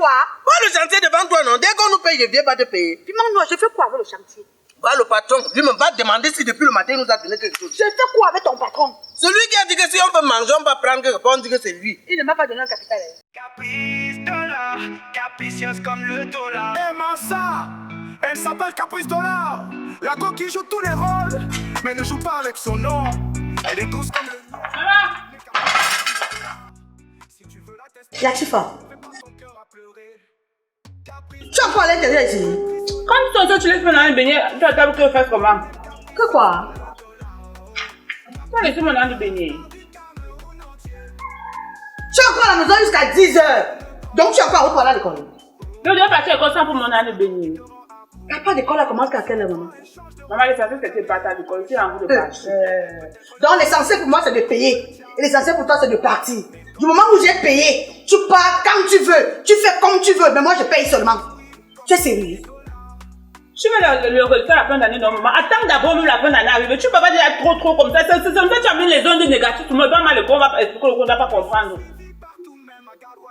quoi? Pas le chantier devant toi, non. Dès qu'on nous paye, je ne viens pas te payer. Dis moi, je fais quoi avec le chantier? Voilà le patron, lui me va demander si depuis le matin il nous a donné quelque chose. Je fais quoi avec ton patron? Celui qui a dit que si on peut manger, on va prendre quelque part, on dit que c'est lui. Il ne m'a pas donné un capital. Caprice dollar, capricieuse comme le dollar. Et ça, elle s'appelle Caprice Dollar. La coquille joue tous les rôles, mais ne joue pas avec son nom. Elle est douce comme le... Si tu veux la tester, Latifa, tu as quoi à l'intérieur ici? Quand tu laisses mon âne baigner, tu as que faire comment? Que quoi? Tu as laissé mon âne baigner. Tu es encore à la maison jusqu'à 10h. Donc tu es encore à l'école. Je dois partir à l'école sans pour mon âne baigner. Tu n'as pas d'école à commencer à quelle heure, maman? Maman, l'essentiel c'était pas à l'école, tu as envie de partir. Donc l'essentiel pour moi c'est de payer. Et l'essentiel pour toi c'est de partir. Du moment où j'ai payé, tu pars quand tu veux, tu fais comme tu veux, mais moi je paye seulement. Tu es sérieux? Tu veux le résultat à la fin d'année, non, maman. Attends d'abord même la fin d'année arrive. Tu peux pas dire trop comme ça. C'est comme ça tu as mis les ondes négatives. Tu me donnes mal le con, on va expliquer le con, on va pas comprendre.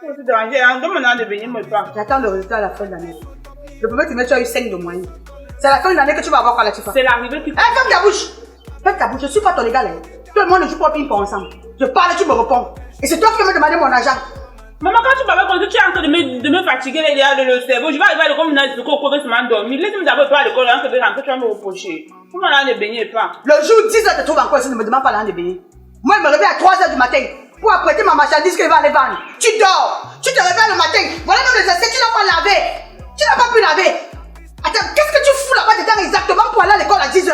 Je suis dérangée, hein. Donne mon âne de baigner, moi pas. J'attends le résultat à la fin de l'année. Le premier trimestre, tu as eu 5 de moyenne. C'est à la fin de l'année que tu vas avoir quoi là, tu fais? C'est l'arrivée qui... Ferme ta bouche! Ferme ta bouche, je suis pas ton égal. Hein. Tout le monde ne joue pas au ping-pong ensemble. Je parle et tu me réponds. Et c'est toi qui me demandé mon argent. Maman, quand tu m'avais conduit, tu es en train de me fatiguer le cerveau. Je vais arriver à l'école, je vais m'endormir. Laisse-moi d'abord pas à l'école, hein, que tu vas me reprocher. Comment l'âne de baigner pas? Le jour 10h, te trouve encore ici, ne me demande pas l'âne de baigner. Moi, je me réveille à 3h du matin pour apprêter ma marchandise qu'elle va aller vendre. Tu dors, tu te réveilles le matin. Voilà même les assiettes, tu n'as pas lavé. Tu n'as pas pu laver. Attends, qu'est-ce que tu fous là-bas dedans exactement pour aller à l'école à 10h?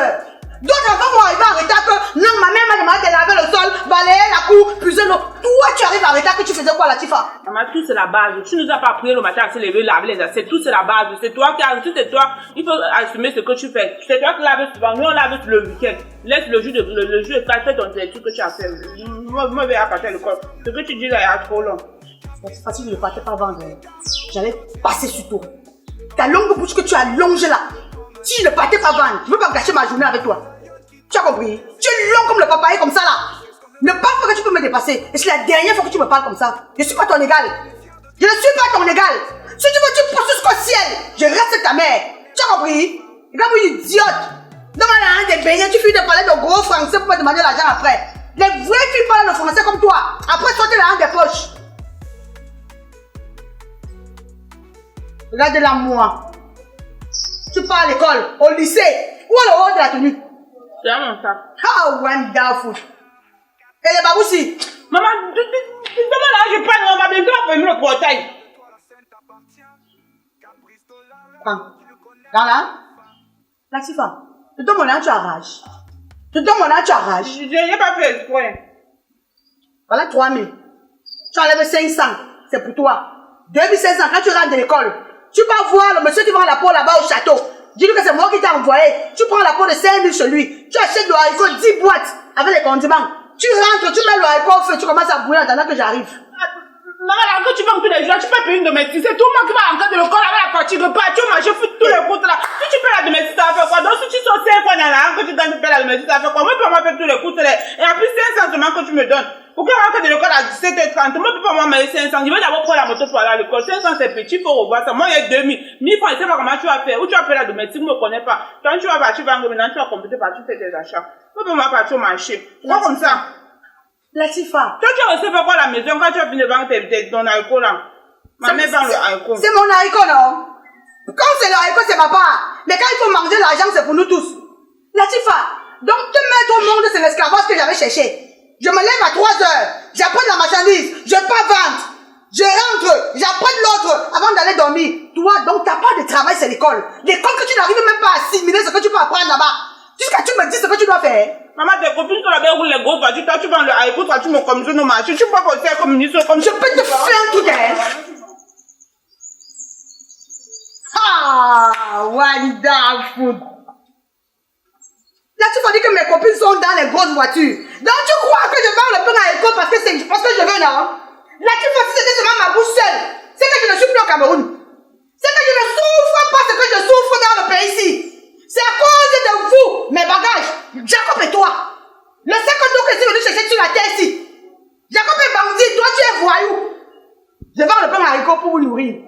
D'autres enfants vont arriver en retard que non, ma mère m'a demandé de laver le sol, balayer la cour, puiser l'eau. Toi, tu arrives en retard que tu faisais quoi, Latifa? Maman, tout c'est la base. Tu nous as pas appris le matin à se lever, laver les assiettes. Tout c'est la base. C'est toi qui as, c'est toi. Il faut assumer ce que tu fais. C'est toi qui laves souvent. Nous, on lave le week-end. Laisse le jour de fais ton truc que tu as fait. Moi, je vais à partir de l'école. Ce que tu dis là, il y a trop long. C'est facile, je ne partais pas vendre. J'allais passer sur toi. Ta longue bouche que tu as allongée là. Si je ne partais pas vendre, je ne veux pas gâcher ma journée avec toi. Tu as compris? Tu es long comme le papaye comme ça là. Ne parle pas que tu peux me dépasser. Et c'est la dernière fois que tu me parles comme ça. Je ne suis pas ton égal. Je ne suis pas ton égal. Si tu veux, tu pousses jusqu'au ciel. Je reste ta mère. Tu as compris? Regarde-moi une idiote. Demande à un des beignets, tu finis de parler de gros français pour me demander l'argent après. Les vraies filles parlent le français comme toi. Après, sortez l'argent des poches. Regarde-la moi. Tu pars à l'école, au lycée, ou à le haut de la tenue. C'est à mon sac. How wonderful. Et les baboussis. Maman, demande là, je parle, on va bientôt apprendre le portail. Prends. Dans là. Latifa, je te donne mon âge, tu arraches. Je te donne mon âge, tu arraches. Je n'ai pas fait exprès. Voilà 3000. Tu enlèves 500. C'est pour toi. 2500 quand tu rentres de l'école. Tu vas voir le monsieur qui vend la peau là-bas au château. Dis-lui que c'est moi qui t'ai envoyé. Tu prends la peau de 5000 chez lui. Tu achètes de haricot 10 boîtes avec les condiments. Tu rentres, tu mets le haricot au feu, tu commences à bouillir en attendant que j'arrive. Maman, là, quand tu vends tous les jours, tu peux payer une domestique. C'est tout le monde qui va entrer de l'école avec la fatigue. Pas, tu manges tous les cours là. Si tu payes la domestique, ça fait quoi? Donc, si tu sors 5 fois dans la rue, que tu gagnes, tu payes la domestique, ça fait quoi? Moi, je peux moi faire tous les cours. Et en plus, 500 seulement que tu me donnes. Pourquoi on rentre de l'école à 17h30? Moi, je peux pas moi mettre 500. Je vais d'abord prendre la moto pour aller à l'école. 500, c'est petit, il faut revoir ça. Moi, il y a 2000. 1000 francs, je sais pas comment tu vas faire. Où tu vas payer la domestique, je ne me connais pas. Quand tu vas partir vendre, maintenant, tu vas compléter par tu fais tes achats. Moi, je peux moi partir au marché. Pas comme ça. Latifa. Toi, tu recevais quoi à la maison quand tu as fini de vendre ton haricot là? Ma mère vend le haricot. C'est mon haricot, non? Quand c'est le haricot, c'est ma part. Mais quand il faut manger l'argent, c'est pour nous tous. Latifa, donc te mettre au monde, c'est l'esclavage que j'avais cherché. Je me lève à 3h, j'apprends de la marchandise, je pars vendre. Je rentre, j'apprends l'autre avant d'aller dormir. Toi, donc, t'as pas de travail, c'est l'école. L'école que tu n'arrives même pas à assimiler ce que tu peux apprendre là-bas. Jusqu'à tu me dis ce que tu dois faire. Maman, tes copines sont là-bas, roulent les grosses voitures. Toi, tu vends le haricot, toi, tu me communiques nos marchés. Tu peux pas faire comme ministre, comme je peux te faire un truc, hein. Ah, wonderful. Là, tu vas dire que mes copines sont dans les grosses voitures. Donc, tu crois que je vends le pain à l'école parce que je veux, non? Là, tu vois, si c'était seulement ma bouche seule, c'est que je ne suis plus au Cameroun. C'est que je ne souffre pas ce que je souffre dans le pays ici. C'est à cause de vous, mes bagages, Jacob et toi. Le sac d'eau que tu es venu chercher sur la terre ici. Jacob est bandit, toi tu es voyou. Je vends le pain à haricot pour vous nourrir.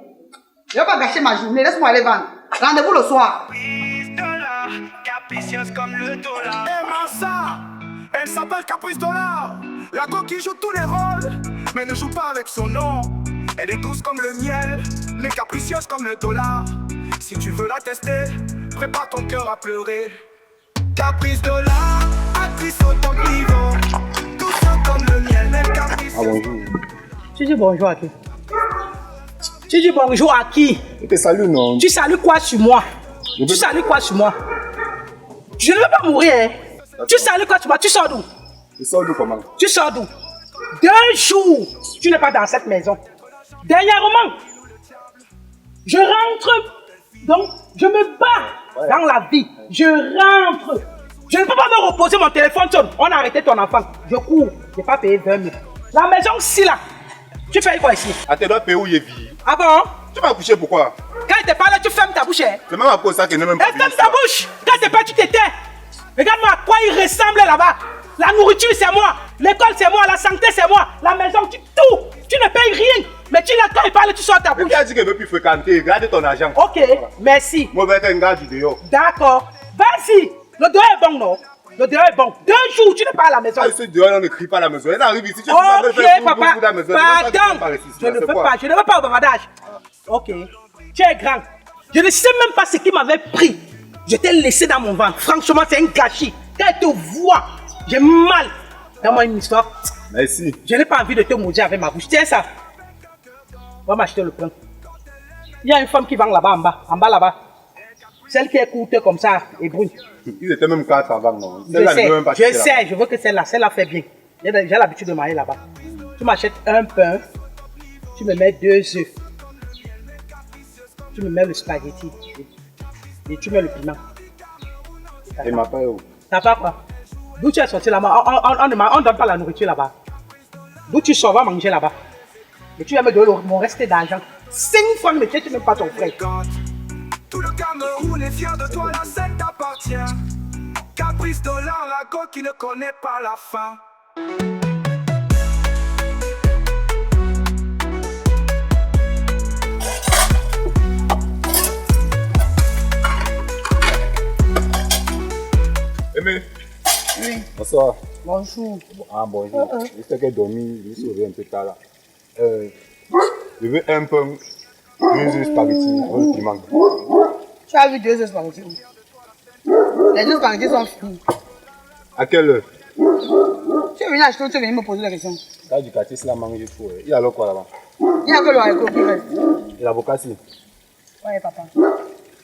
Je ne vais pas gâcher ma journée, laisse-moi aller vendre. Rendez-vous le soir. Dollar, capricieuse comme le dollar. Aimant ça, elle s'appelle Caprice Dollar. La go qui joue tous les rôles, mais ne joue pas avec son nom. Elle est douce comme le miel, mais capricieuse comme le dollar. Si tu veux la tester, prépare ton cœur à pleurer. Caprice Dollar, actrice au top niveau. Douce comme le miel, elle caprice. Ah bonjour. Tu dis bonjour à qui? Tu dis bonjour à qui? Je te salue, non? Tu salues quoi sur moi? Tu salues quoi sur moi? Je ne veux pas mourir. Hein? Tu salues quoi sur moi? Tu sors d'où? Tu sors d'où comment? Tu sors d'où? 2 jours, tu n'es pas dans cette maison. Dernièrement, je rentre, donc je me bats dans la vie. Je rentre. Je ne peux pas me reposer, mon téléphone sonne. On a arrêté ton enfant. Je cours. Je n'ai pas payé 20 000. La maison, si là. Tu fais quoi ici? Ah, tu dois payer où il vit. Ah bon? Tu m'as couché pourquoi? Quand il te parle, tu fermes ta bouche. Hein? C'est même à cause de ça que je n'ai même pas Et ferme ta bouche! Quand il te parle, tu t'étais. Regarde-moi à quoi il ressemble là-bas. La nourriture, c'est moi. L'école, c'est moi. La santé, c'est moi. La maison, tout. Tu ne payes rien. Mais tu là, quand il parle, tu sors ta Mais bouche. qui a dit que je ne veux plus fréquenter? Garde ton argent. Ok, merci. Moi, je vais être un gars du dehors. D'accord. Vas-y. Le dehors est bon, non? Le dehors est bon. 2 jours, tu n'es pas à la maison. Ah, ce dehors, on ne crie pas à la maison. Il arrive ici, tu Ok, papa. Pardon. Je ne veux veux pas. Je ne veux pas au bavardage. Ok. Tu es grand. Je ne sais même pas ce qui m'avait pris. Je t'ai laissé dans mon ventre. Franchement, c'est un gâchis. Quand elle te voit, j'ai mal. Donne-moi une histoire. Merci. Je n'ai pas envie de te maudire avec ma bouche. Tiens ça. Va m'acheter le pain. Il y a une femme qui vend là-bas, en bas là-bas. Celle qui est courte comme ça et brune. Ils étaient même 4 avant, non? Je sais, je veux que celle-là fait bien. J'ai l'habitude de manger là-bas. Tu m'achètes un pain, tu me mets 2 œufs, tu me mets le spaghetti et tu mets le piment. Et ma paille où? T'as pas quoi? D'où tu es sorti là-bas? On ne donne pas la nourriture là-bas. D'où tu sors, va manger là-bas. Et tu vas me donner mon reste d'argent. 5 francs, mais tu ne même pas ton frère. Tout le Cameroun est fier de toi, la scène t'appartient. Caprice Dollar, la go qui ne connaît pas la fin. Aimé. Oui. Bonsoir. Bonjour. Ah, bonjour. Je sais qu'elle dormit, je me suis réveillé un peu tard là. Je veux un pain, 2 œufs spaghetti, un piment. Tu as vu 2 œufs spaghetti. Les 2 spaghetti sont finis. À quelle heure? Tu es venu acheter ou tu es venu me poser la question? Là, du quartier, c'est la mangue tout. Il y a alors quoi là-bas? Il n'y a que le haricot qui reste. Et l'avocat, si? Oui, papa.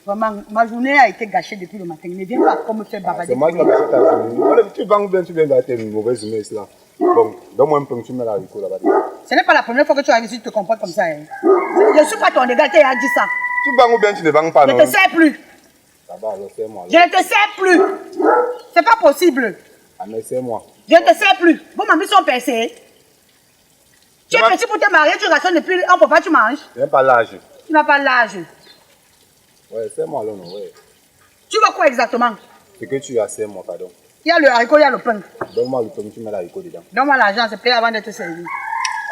Vraiment, ma journée a été gâchée depuis le matin. Ne viens pas comme me faire bavarder. C'est moi qui vais gâcher ta journée. Tu vends ou bien tu viens d'acheter une mauvaise journée là? Bon, donne-moi un pain, tu mets l'haricot là-bas. Ce n'est pas la première fois que tu arrives ici, tu te comportes comme ça. Hein. Je ne suis pas ton dégât qui a dit ça. Tu vends ou bien tu ne vends pas, Je non? ne te sais plus. Ça va, alors c'est moi. Je ne te sais plus. C'est pas possible. Ah, mais c'est moi. Je ne te sais plus. Vos mamies sont percées. Tu es petit pour te marier, tu rationnes depuis un papa, tu manges. Je n'ai pas l'âge. Tu n'as pas l'âge. Ouais, c'est moi là, non, ouais. Tu veux quoi exactement? C'est que tu as, c'est moi, pardon. Il y a le haricot, il y a le pain. Donne-moi le pain, tu mets l'haricot dedans. Donne-moi l'argent, c'est payé avant d'être servi.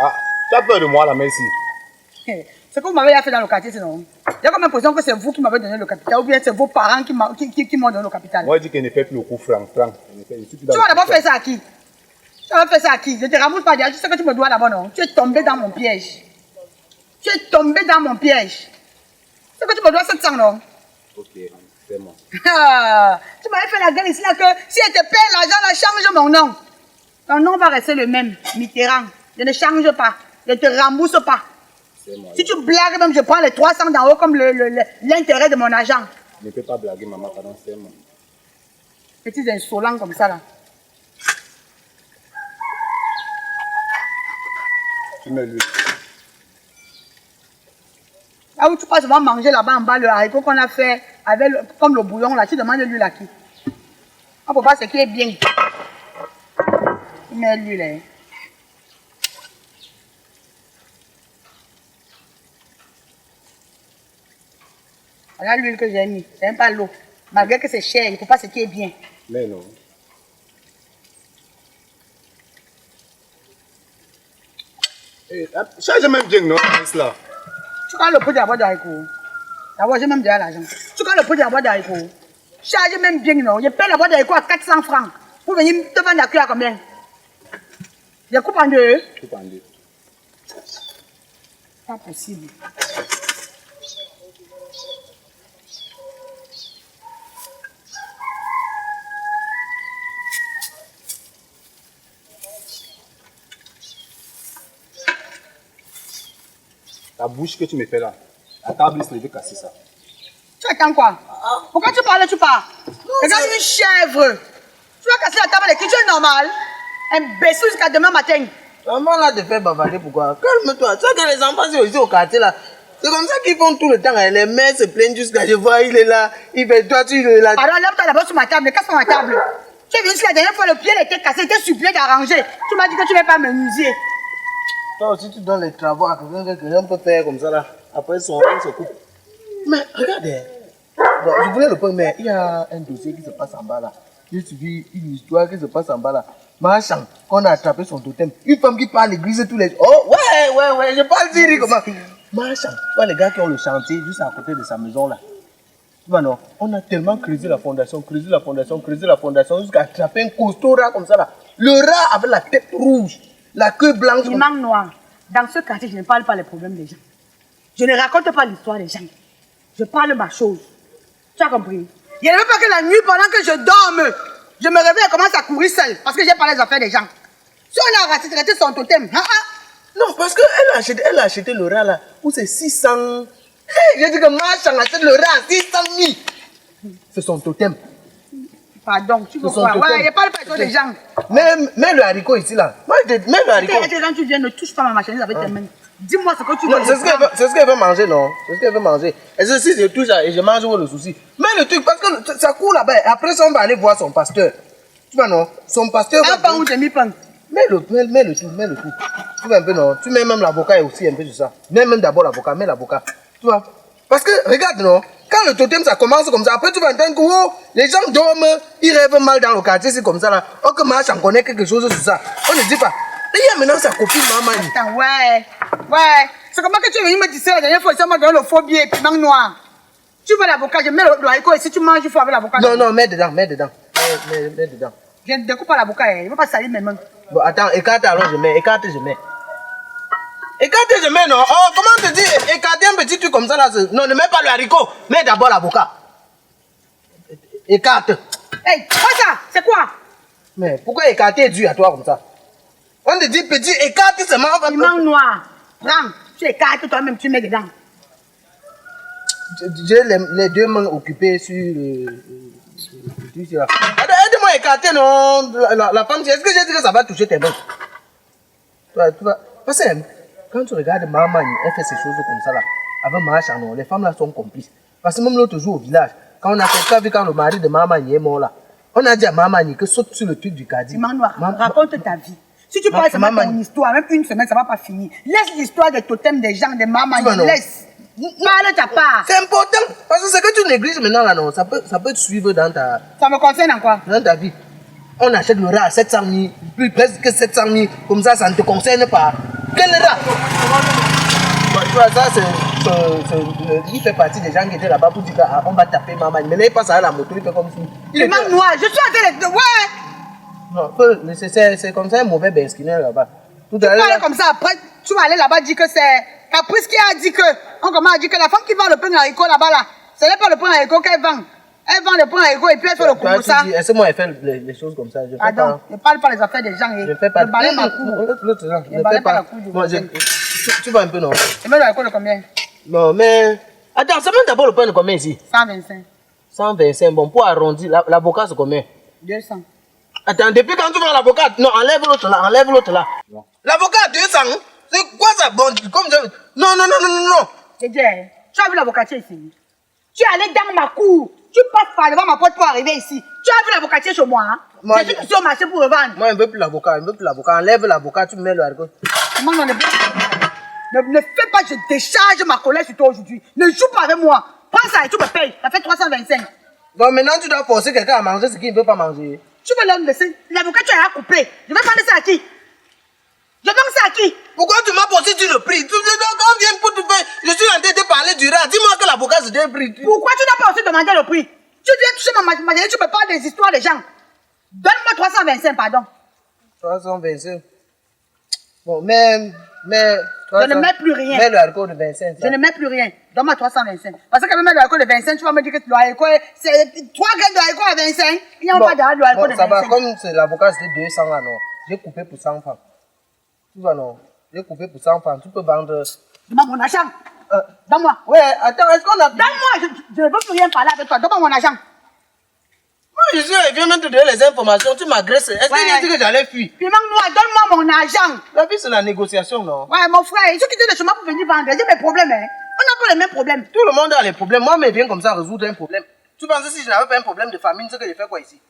Ah, tu as peur de moi là, merci. Ce que vous m'avez fait dans le quartier, c'est non. J'ai comme l'impression que c'est vous qui m'avez donné le capital ou bien c'est vos parents qui m'ont donné le capital. Moi, je dis qu'elle ne fait plus le coup franc. Tu vas d'abord faire ça à qui? Tu vas faire ça à qui? Je ne te ramasse pas déjà. Tu sais que tu me dois d'abord, non? Tu es tombé dans mon piège. Tu es tombé dans mon piège. C'est que tu me dois 700, non? Ok, c'est moi. Tu m'avais fait la gueule ici là que si elle te paie l'argent, là, change mon nom. Ton nom va rester le même, Mitterrand. Je ne change pas. Je ne te rembourse pas. C'est moi. Si tu blagues, même je prends les 300 d'en haut comme l'intérêt de mon argent. Ne peux pas blaguer, maman, pardon, c'est moi. Petits insolents comme ça là. Tu mets lui. Là où tu passes souvent manger là-bas en bas le haricot qu'on a fait avec comme le bouillon là, tu demandes l'huile à qui? On peut pas ce qui est bien. Tu mets l'huile là. Voilà l'huile que j'ai mis, c'est même pas l'eau. Malgré que c'est cher, il ne faut pas ce qui est bien. Mais non. Change même bien, non, là. Tu Tu connais le prix de la boîte d'haricots? D'abord, j'ai même déjà l'argent. Tu connais le prix de la boîte d'haricots? Charge même bien, non? Je paie la boîte d'haricots à 400 francs. Pour venir te vendre la cuillère à combien? Je coupe en deux. Coupe en deux. Pas possible. La bouche que tu me fais là, la table se levée casser ça. Tu attends quoi? Pourquoi tu parles, tu pars? Regarde une chèvre. Tu vas casser la table de kitchen normal. Imbécile jusqu'à demain matin. Maman là te fait bavarder pourquoi? Calme-toi. Tu sais que les enfants c'est aussi au quartier là. C'est comme ça qu'ils font tout le temps. Les mères se plaignent jusqu'à je vois, il est là. Il fait toi, tu es là. Alors lève-toi d'abord sur ma table, casse ma table. Tu es venu ici la dernière fois, le pied était cassé, il était supplié d'arranger. Tu m'as dit que tu ne vas pas me nuiser. Toi aussi tu donnes les travaux à quelqu'un que quelqu'un peut faire comme ça là. Après son rang se coupe. Mais regardez. Bon, je voulais le prendre, mais il y a un dossier qui se passe en bas là. J'ai suivi une histoire qui se passe en bas là. Marchand, qu'on a attrapé son totem. Une femme qui parle à l'église tous les jours. Oh, ouais, je parle Syrie comment. Marchand, tu vois les gars qui ont le chantier juste à côté de sa maison là. Tu vois non, on a tellement creusé la fondation, jusqu'à attraper un costaud rat comme ça là. Le rat avec la tête rouge, la queue blanche. Il manque noir. Dans ce quartier, je ne parle pas les problèmes des gens. Je ne raconte pas l'histoire des gens. Je parle de ma chose. Tu as compris? Il ne veut pas que la nuit, pendant que je dorme, je me réveille et commence à courir seule parce que j'ai parlé des affaires des gens. Si on a raté son totem, Non, parce qu'elle a acheté le rat là, où c'est 600. Hey, j'ai dit que Marchand achète le rat à 600 000. C'est son totem. Pardon, tu veux son quoi? totem. Ouais, il n'y a pas de personne des gens. Mets le haricot ici là. Mets le haricot. Les gens, tu viens, ne touche pas ma marchandise avec tes mains. Dis-moi ce que tu veux. Non, c'est ce qu'elle veut manger, non? C'est ce qu'elle veut manger. Et si je touche et je mange, où le souci? Mets le truc, parce que ça court là-bas. Après ça, on va aller voir son pasteur. Tu vois, non? Son pasteur. Un pain ou demi-pain? Mets le tout. Tu vois un peu, non? Tu mets même l'avocat aussi un peu sur ça. Mets même d'abord l'avocat, mets l'avocat. Tu vois? Parce que, regarde, non? Quand le totem, ça commence comme ça, après tu vas entendre que oh, les gens dorment, ils rêvent mal dans le quartier, c'est comme ça là. Oh, que Marchand connaît quelque chose sur ça. On ne dit pas. Il y a maintenant sa copine Mamani. Attends, ouais. C'est comment que tu es venu me dire ça la dernière fois, ça m'a donné le faux billet et puis manque noir. Tu veux l'avocat, je mets le haricot et si tu manges, il faut avec l'avocat. Non, mets dedans. Mets dedans. Je ne découpe pas l'avocat, il ne va pas salir mes mains. Bon, attends, écarte alors, je mets. Écarte, je mets, non? Oh, comment te dire? Écarte un petit truc comme ça là. Non, ne mets pas le haricot. Mets d'abord l'avocat. Écarte. Hey, quoi ça? C'est quoi? Mais pourquoi écarter est dû à toi comme ça? On te dit petit, écarte seulement. Il manque noir. Prends, tu écartes toi-même, tu mets dedans. J'ai les deux mains occupées sur le truc là. Aide-moi à écarter, non? La femme, est-ce que j'ai dit que ça va toucher tes mains? Tu vois, parce que quand tu regardes maman, elle fait ces choses comme ça là. Avec Marchand, non, les femmes là sont complices. Parce que même l'autre jour au village, quand on a fait vu quand le mari de maman est mort là, on a dit à maman que saute sur le truc du caddie. Maman noir, raconte ta vie. Si tu parles seulement de ton histoire, même une semaine, ça ne va pas finir. Laisse l'histoire des totems des gens, des mamans, laisse. Parle ta part. C'est important. Parce que ce que tu négliges maintenant là, non, ça peut te suivre dans ta... Ça me concerne en quoi? Dans ta vie. On achète le rat à 700 000, plus presque 700 000, comme ça, ça ne te concerne pas. Quel rat? Bon, tu vois, ça, il fait partie des gens qui étaient là-bas pour dire qu'on va taper maman. Mais là, il passe à la moto, il fait comme si... Il manque noir, je suis en train de... Ouais. Non, c'est comme ça un mauvais besquineur là-bas. Tu parles comme ça, après, tu vas aller là-bas dire que c'est... Caprice qui a dit que... On commence à dire que la femme qui vend le pain haricot là-bas là, ce n'est pas le pain haricot qu'elle vend. Elle vend le pain haricot et puis elle fait le coup comme ça. Est-ce que moi, elle fait les choses comme ça? Je fais pas. Je ne parle pas des affaires des gens. Je fais pas. L'autre là, je ne fais pas. Tu vas un peu, non? Et même le haricot de combien? Non, mais... Attends, ça met d'abord le pain de combien ici? 125. 125, bon, pour arrondir, l'avocat c'est combien? 200. Attends, depuis quand tu vends l'avocat? Non, enlève l'autre là, L'avocat 200? C'est quoi ça? Bon, comme je... Non. C'est dit, tu as vu l'avocatier ici? Tu es allé dans ma cour. Tu passes par devant ma porte pour arriver ici. Tu as vu l'avocatier chez moi, hein? Je suis ici au marché pour revendre. Moi, je ne veux plus l'avocat, Enlève l'avocat, tu mets le haricot. Non, ne fais pas, je décharge ma colère sur toi aujourd'hui. Ne joue pas avec moi. Prends ça et tu me payes. Ça fait 325. Donc maintenant, tu dois forcer quelqu'un à manger ce qu'il ne veut pas manger. Tu veux leur laisser. L'avocat, tu as coupé. Je vais vendre ça à qui? Je vends ça à qui? Pourquoi tu m'as posé sur le prix? On vient pour te faire. Je suis en train demander le prix. Pourquoi tu n'as pas aussi demandé le prix? Tu viens toucher ma machine, tu me parles des histoires des gens. Donne-moi 325, pardon. 325. Bon, mais... Je ne mets plus rien. Mets le haricot de 25. Je ne mets plus rien. Donne-moi 325. Parce que quand même le haricot de 25, tu vas me dire que le haricot, c'est 3 graines de haricot à 25. Il n'y a pas de haricot de 25. Ça va, comme c'est l'avocat, c'était 200 là, non. J'ai coupé pour 100 francs. Tu vois, non. J'ai coupé pour 100 francs. Tu peux vendre... Donne-moi mon argent. Donne-moi. Ouais, attends, est-ce qu'on a... Donne-moi. Je ne veux plus rien parler avec toi. Donne-moi mon argent. Moi, je suis là, il vient même te donner les informations. Tu m'agresses. Est-ce qu'il a dit que j'allais fuir? Puis donne-moi mon argent. La vie, c'est la négociation, non? Ouais, mon frère, il faut quitter le chemin pour venir vendre. J'ai mes problèmes, hein. On n'a pas les mêmes problèmes. Tout le monde a les problèmes. Moi, mais viens comme ça résoudre un problème. Tu penses que si je n'avais pas un problème de famine, c'est que je fais quoi ici?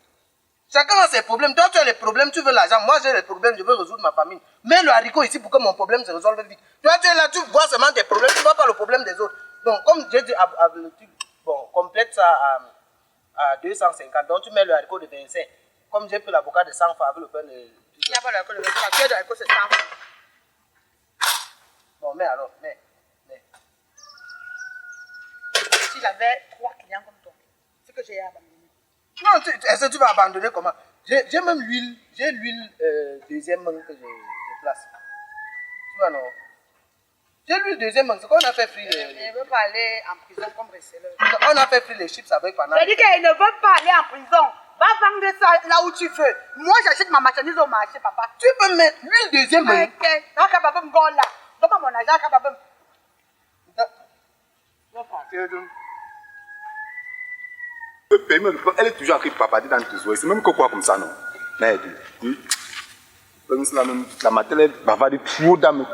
Chacun a ses problèmes. Toi, tu as les problèmes, tu veux l'argent. Moi, j'ai les problèmes, je veux résoudre ma famine. Mets le haricot ici pour que mon problème se résolve vite. Toi, tu es là, tu vois seulement tes problèmes, tu ne vois pas le problème des autres. Donc, comme j'ai dit, bon, complète ça à 250. Donc, tu mets le haricot de 25. Comme j'ai pris l'avocat de 100 francs avec le pain de... Il n'y a pas de haricot de 25. La pièce de haricot, c'est 100 francs. Bon, mais alors, mais. Si j'avais 3 clients comme toi, c'est que j'ai abandonné. Non, est-ce que tu vas abandonner comment? J'ai même l'huile, deuxième main que je place. Tu vois, non? J'ai l'huile deuxième main, c'est qu'on a fait frire. Je ne veux pas aller en prison comme receleur. On a fait frire les chips avec pendant. Je dis qu'il ne veut pas aller en prison. Va vendre ça là où tu veux. Moi, j'achète ma marchandise au marché, papa. Tu peux mettre l'huile deuxième main. Donne-moi mon argent, Kababem. Elle est toujours avec papa dans tes oreilles. C'est même que quoi comme ça, non? Mais la matin, elle va dire trop d'âme.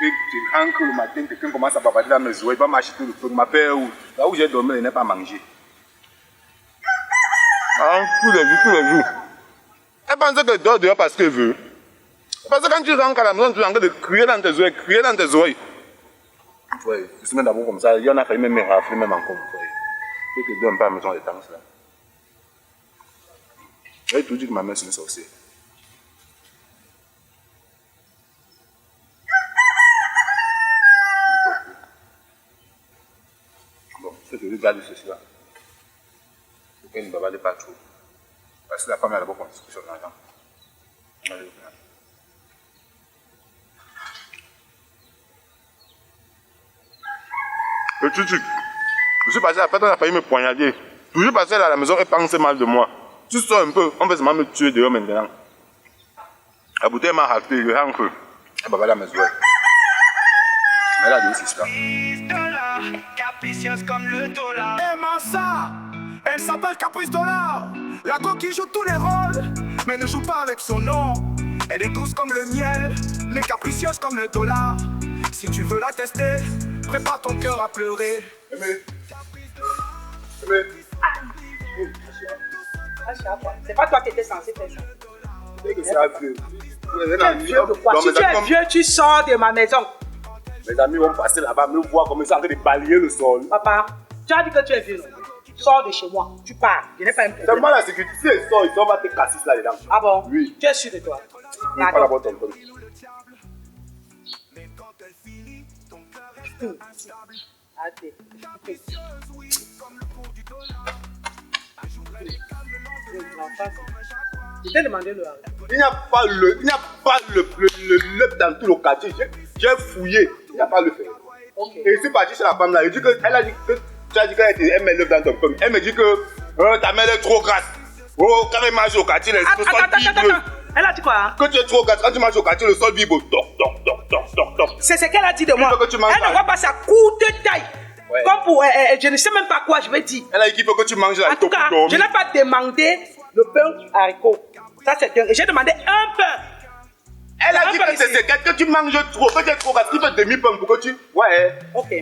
Tu rentres le matin, quelqu'un commence à bavarder dans mes oreilles, il va m'acheter tout le feu. Ma père, là où j'ai dormi, il n'est pas mangé. Tous les jours. Elle pense qu'elle dort dehors parce qu'elle veut. Parce que quand tu rentres à la maison, tu es en train de crier dans tes oreilles, Ouais, une semaine d'abord comme ça, il y en a failli même me rafler, même encore. Il faut que donne pas à la maison de temps, là. J'ai tout dit que ma mère c'est une sorcière. Bon, c'est que je regarde ceci là. Il faut qu'elle ne bavarde pas trop. Parce que la femme a d'abord construit son argent. Le tutu, je suis passé à la fête, on a failli me poignarder. Toujours passé à la maison et pensait mal de moi. Tu sors un peu, on va seulement me tuer dehors maintenant. La bouteille m'a raté, je rentre. Elle va aller à mes oreilles. Elle a dit c'est ça. Capricieuse comme le dollar. Aimant ça, elle s'appelle Caprice Dollar. La coquille joue tous les rôles, mais ne joue pas avec son nom. Elle est douce comme le miel, mais capricieuse comme le dollar. Si tu veux la tester, prépare ton cœur à pleurer. C'est pas toi qui étais censé faire ça. Si tu es vieux, tu sors de ma maison. Mes amis vont passer là-bas, me voir comme ça en train de balayer le sol. Papa, tu as dit que tu es vieux. Sors de chez moi, tu pars. Je n'ai pas un problème. C'est moi la sécurité, si elle sort, ils vont te casser là-dedans. Ah bon? Oui. Tu es sûr de toi? Oui, pas d'abord ton problème. Je t'ai demandé le Il n'y a pas le dans tout le quartier. J'ai fouillé, il n'y a pas le fait. Okay. Et je suis parti chez la femme là, elle a dit que tu as dit qu'elle met l'œuf dans ton pomme. Elle me dit que ta mère est trop grasse. Oh, quand elle marche au quartier, le sol vibre. Elle a dit quoi hein? Que tu es trop grasse, quand tu marches au quartier, le sol vibre. Toc. C'est ce qu'elle a dit de moi. Que tu manges Elle ne voit pas sa courte taille. Ouais. Comme pour. Je ne sais même pas quoi je vais dire. Elle a dit qu'il faut que tu manges là. En tout cas, je n'ai pas demandé le pain haricot. Ça, c'est un. J'ai demandé un pain. Elle a dit que c'est que tu manges trop, que tu es trop grasse. Il fait demi-pain pour que tu. Ouais. Ok.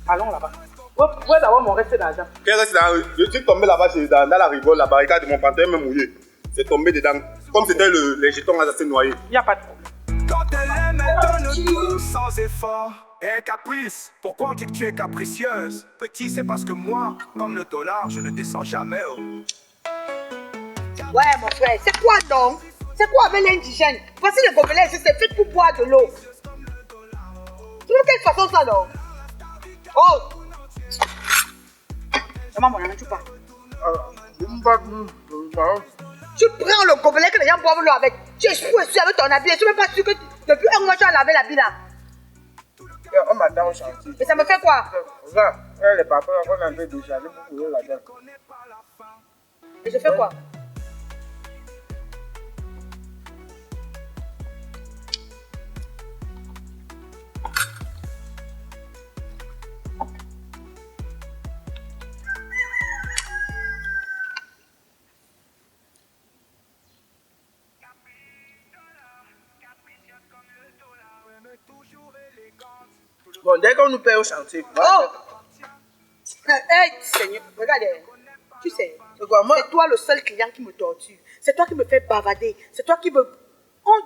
Allons là-bas. Vous pouvez avoir mon reste d'argent. Je suis tombé là-bas dans la rigole, la barricade de mon pantalon me mouillé. C'est tombé dedans. Comme c'était les jetons assassins noyés. Il n'y a pas de problème. Quand elle aime, elle donne tout sans effort. Et caprice, pourquoi on dit que tu es capricieuse? Petit, c'est parce que moi, comme le dollar, je ne descends jamais. Oh. Ouais, mon frère, c'est quoi donc? C'est quoi avec l'indigène? Voici le gobelet ici, c'est fait pour boire de l'eau. Tu ne de quelle façon ça, non? Oh! Maman, mon ami, tu parles. Tu prends le gobelet que les gens boivent l'eau avec. Tu échoues avec ton habit. Je suis même pas sûr que depuis un mois tu as lavé l'habit là. On m'attend au chantier. Et ça me fait quoi? Regarde, les papas, on a un peu déchargé pour courir là-dedans. Et je fais quoi? Bon, dès qu'on nous paye au chantier. Oh! Hey, Seigneur, regarde. Tu sais, C'est quoi, moi? c'est toi le seul client qui me torture. C'est toi qui me fais bavader. C'est toi qui me...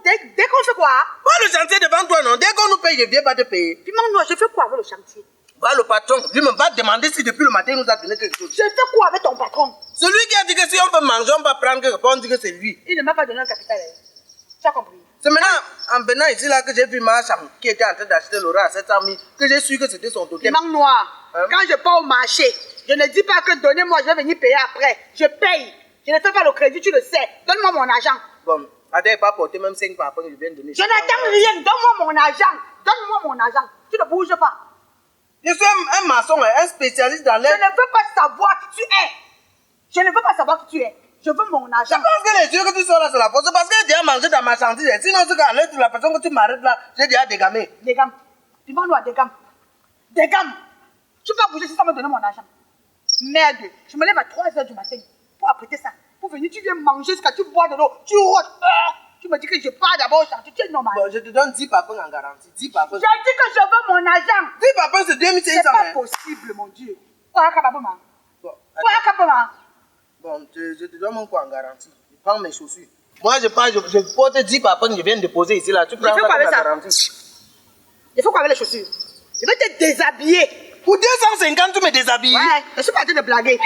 Dès qu'on fait quoi? Moi, le chantier devant toi, non? Dès qu'on nous paye, je viens pas te payer. Puis moi, je fais quoi avec le chantier? Bah, le patron, lui me va demander si depuis le matin il nous a donné quelque chose. Je fais quoi avec ton patron? Celui qui a dit que si on peut manger, on va prendre quelque part, on dit que c'est lui. Il ne m'a pas donné un capital. Hein. Tu as compris? C'est maintenant, en venant ici, là, que j'ai vu ma chambre qui était en train d'acheter l'Aura à 700 000, que j'ai su que c'était son totem. Dimanche noir, Hein? quand je pars au marché, je ne dis pas que donnez-moi, je vais venir payer après. Je paye. Je ne fais pas le crédit, tu le sais. Donne-moi mon argent. Bon, Adèle n'est pas porté même 5 par rapport que je viens de donner. Je n'attends rien. Donne-moi mon argent. Donne-moi mon argent. Tu ne bouges pas. Je suis un maçon, un spécialiste dans Je l'air. ne veux pas savoir qui tu es. Je ne veux pas savoir qui tu es. Je veux mon Je argent. pense que les yeux que tu sors là, c'est la faute. C'est parce que j'ai déjà mangé dans ma chantier. Sinon, c'est qu'à l'aide de la façon que tu m'arrêtes là, j'ai déjà dégamé. Dégame. Dis-moi, dégame. Dégame. Tu vas bouger si ça me donne mon argent. Merde. Je me lève à 3h du matin pour apprêter ça. Pour venir, tu viens manger jusqu'à tu bois de l'eau. Tu rôdes. Tu me dis que je pars d'abord au chantier. Tu es normal. Bon, je te donne 10 papins en garantie. 10 papins. J'ai dit que je veux mon argent. 10 papins, c'est 2500. C'est pas hein. possible, mon Dieu. Quoi, Kababama? Bon, Quoi, Kababama? bon, je te donne mon quoi en garantie. Je prends mes chaussures. Moi, je porte 10 papins que je viens de déposer ici là. Tu prends fais quoi avec la ça? garantie. Il faut quoi avec les chaussures? Je vais te déshabiller. Pour 250, tu me déshabilles. Ouais, je suis pas en train de blaguer.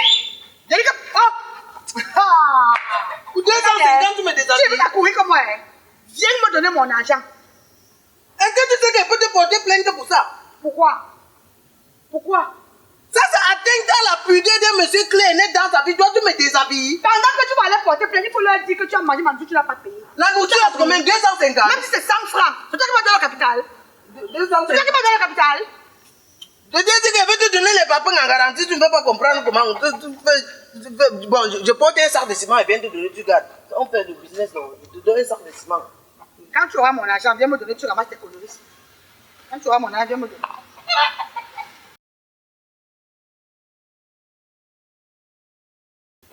J'ai dit que... Oh! Ah! Pour 250, tu me Tu déshabilles. veux courir comme moi, hein? Viens me donner mon argent. Est-ce que tu sais qu'elle peut te porter plainte pour ça? Pourquoi? Pourquoi? Ça atteint dans la pudeur de monsieur clé et net dans sa vie. Toi, tu me déshabilles. Pendant que tu vas aller porter plainte, il faut leur dire que tu as mangé ma nourriture, tu n'as pas payé. La nourriture, c'est combien? 250. Même si c'est 100 francs, c'est toi qui m'as donné le capital. 250. C'est toi qui m'as donné le capital. Je t'ai dit qu'elle veut te donner les papins en garantie, tu ne peux pas comprendre comment. Bon, je porte un sac de ciment et viens te donner, tu gardes. On fait du business, non? Je te donne un sac de ciment. Quand tu auras mon argent, viens me donner, tu ramasses tes conneries. Quand tu auras mon argent, viens me donner.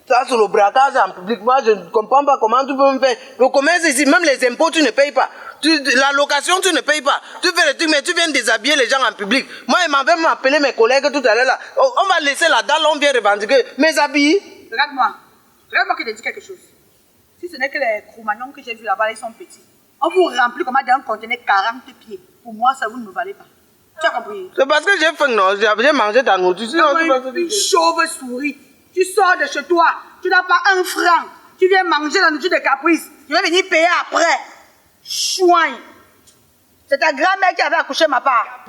Ça, c'est le braquage en public. Moi, je ne comprends pas comment tu peux me faire. Le commerce ici, même les impôts, tu ne payes pas. La location, tu ne payes pas. Tu fais le truc, mais tu viens déshabiller les gens en public. Moi, il m'avait appelé mes collègues tout à l'heure là. On va laisser la dalle, on vient revendiquer mes habits. Regarde-moi. Regarde-moi que je te dis quelque chose. Si ce n'est que les Cro-Magnons que j'ai vus là-bas, ils sont petits. On vous remplit comme d'un conteneur 40 pieds. Pour moi, ça vous ne me valez pas. Tu as compris? C'est parce que j'ai faim, non? J'ai mangé ta nourriture. Sinon, tu penses Une que... chauve-souris. Tu sors de chez toi, tu n'as pas un franc. Tu viens manger la nourriture de Caprice. Tu vas venir payer après. Chouin. C'est ta grand-mère qui avait accouché ma part.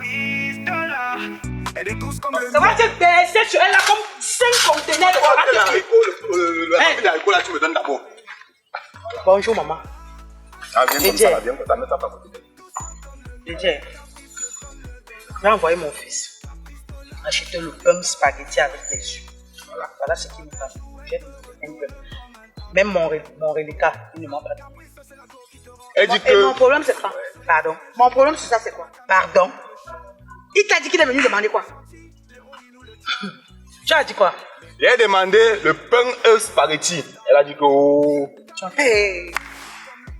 Elle est douce comme le Ça va te baisser, tu es là comme 5 conteneurs de 40 pieds. L'haricot là, tu me donnes d'abord. Bonjour, maman. Ah, viens comme ça, là, viens comme ça, mets ça par côté. J'ai envoyé mon fils acheter le pain spaghetti avec les œufs. Voilà ce qu'il me fait. J'ai un peu. Même mon reliquat, il ne m'a pas donné. Elle dit Et mon que. problème, c'est quoi? Pardon. Mon problème, c'est ça, c'est quoi? Pardon. Il t'a dit qu'il est venu demander quoi? Tu as dit quoi? J'ai demandé le pain spaghetti. Elle a dit que. Oh. Hey.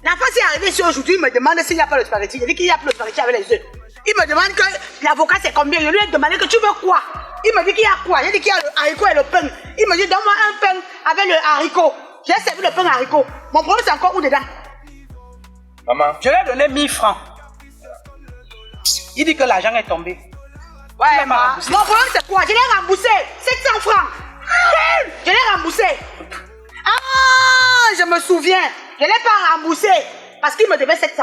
L'enfant s'est arrivé ici aujourd'hui, il me demande s'il n'y a pas le spaghetti. Il dit qu'il y a plus le spaghetti avec les œufs. Il me demande que l'avocat c'est combien. Je lui ai demandé que tu veux quoi. Il me dit qu'il y a quoi. J'ai dit qu'il y a le haricot et le pain. Il me dit donne-moi un pain avec le haricot. J'ai servi le pain haricot. Mon problème c'est encore où dedans? Maman. Je lui ai donné 1000 francs. Il dit que l'argent est tombé. Ouais, mon problème c'est quoi? Je l'ai remboursé 700 francs. Je l'ai remboursé. Ah, je me souviens. Je ne l'ai pas remboursé parce qu'il me devait 700.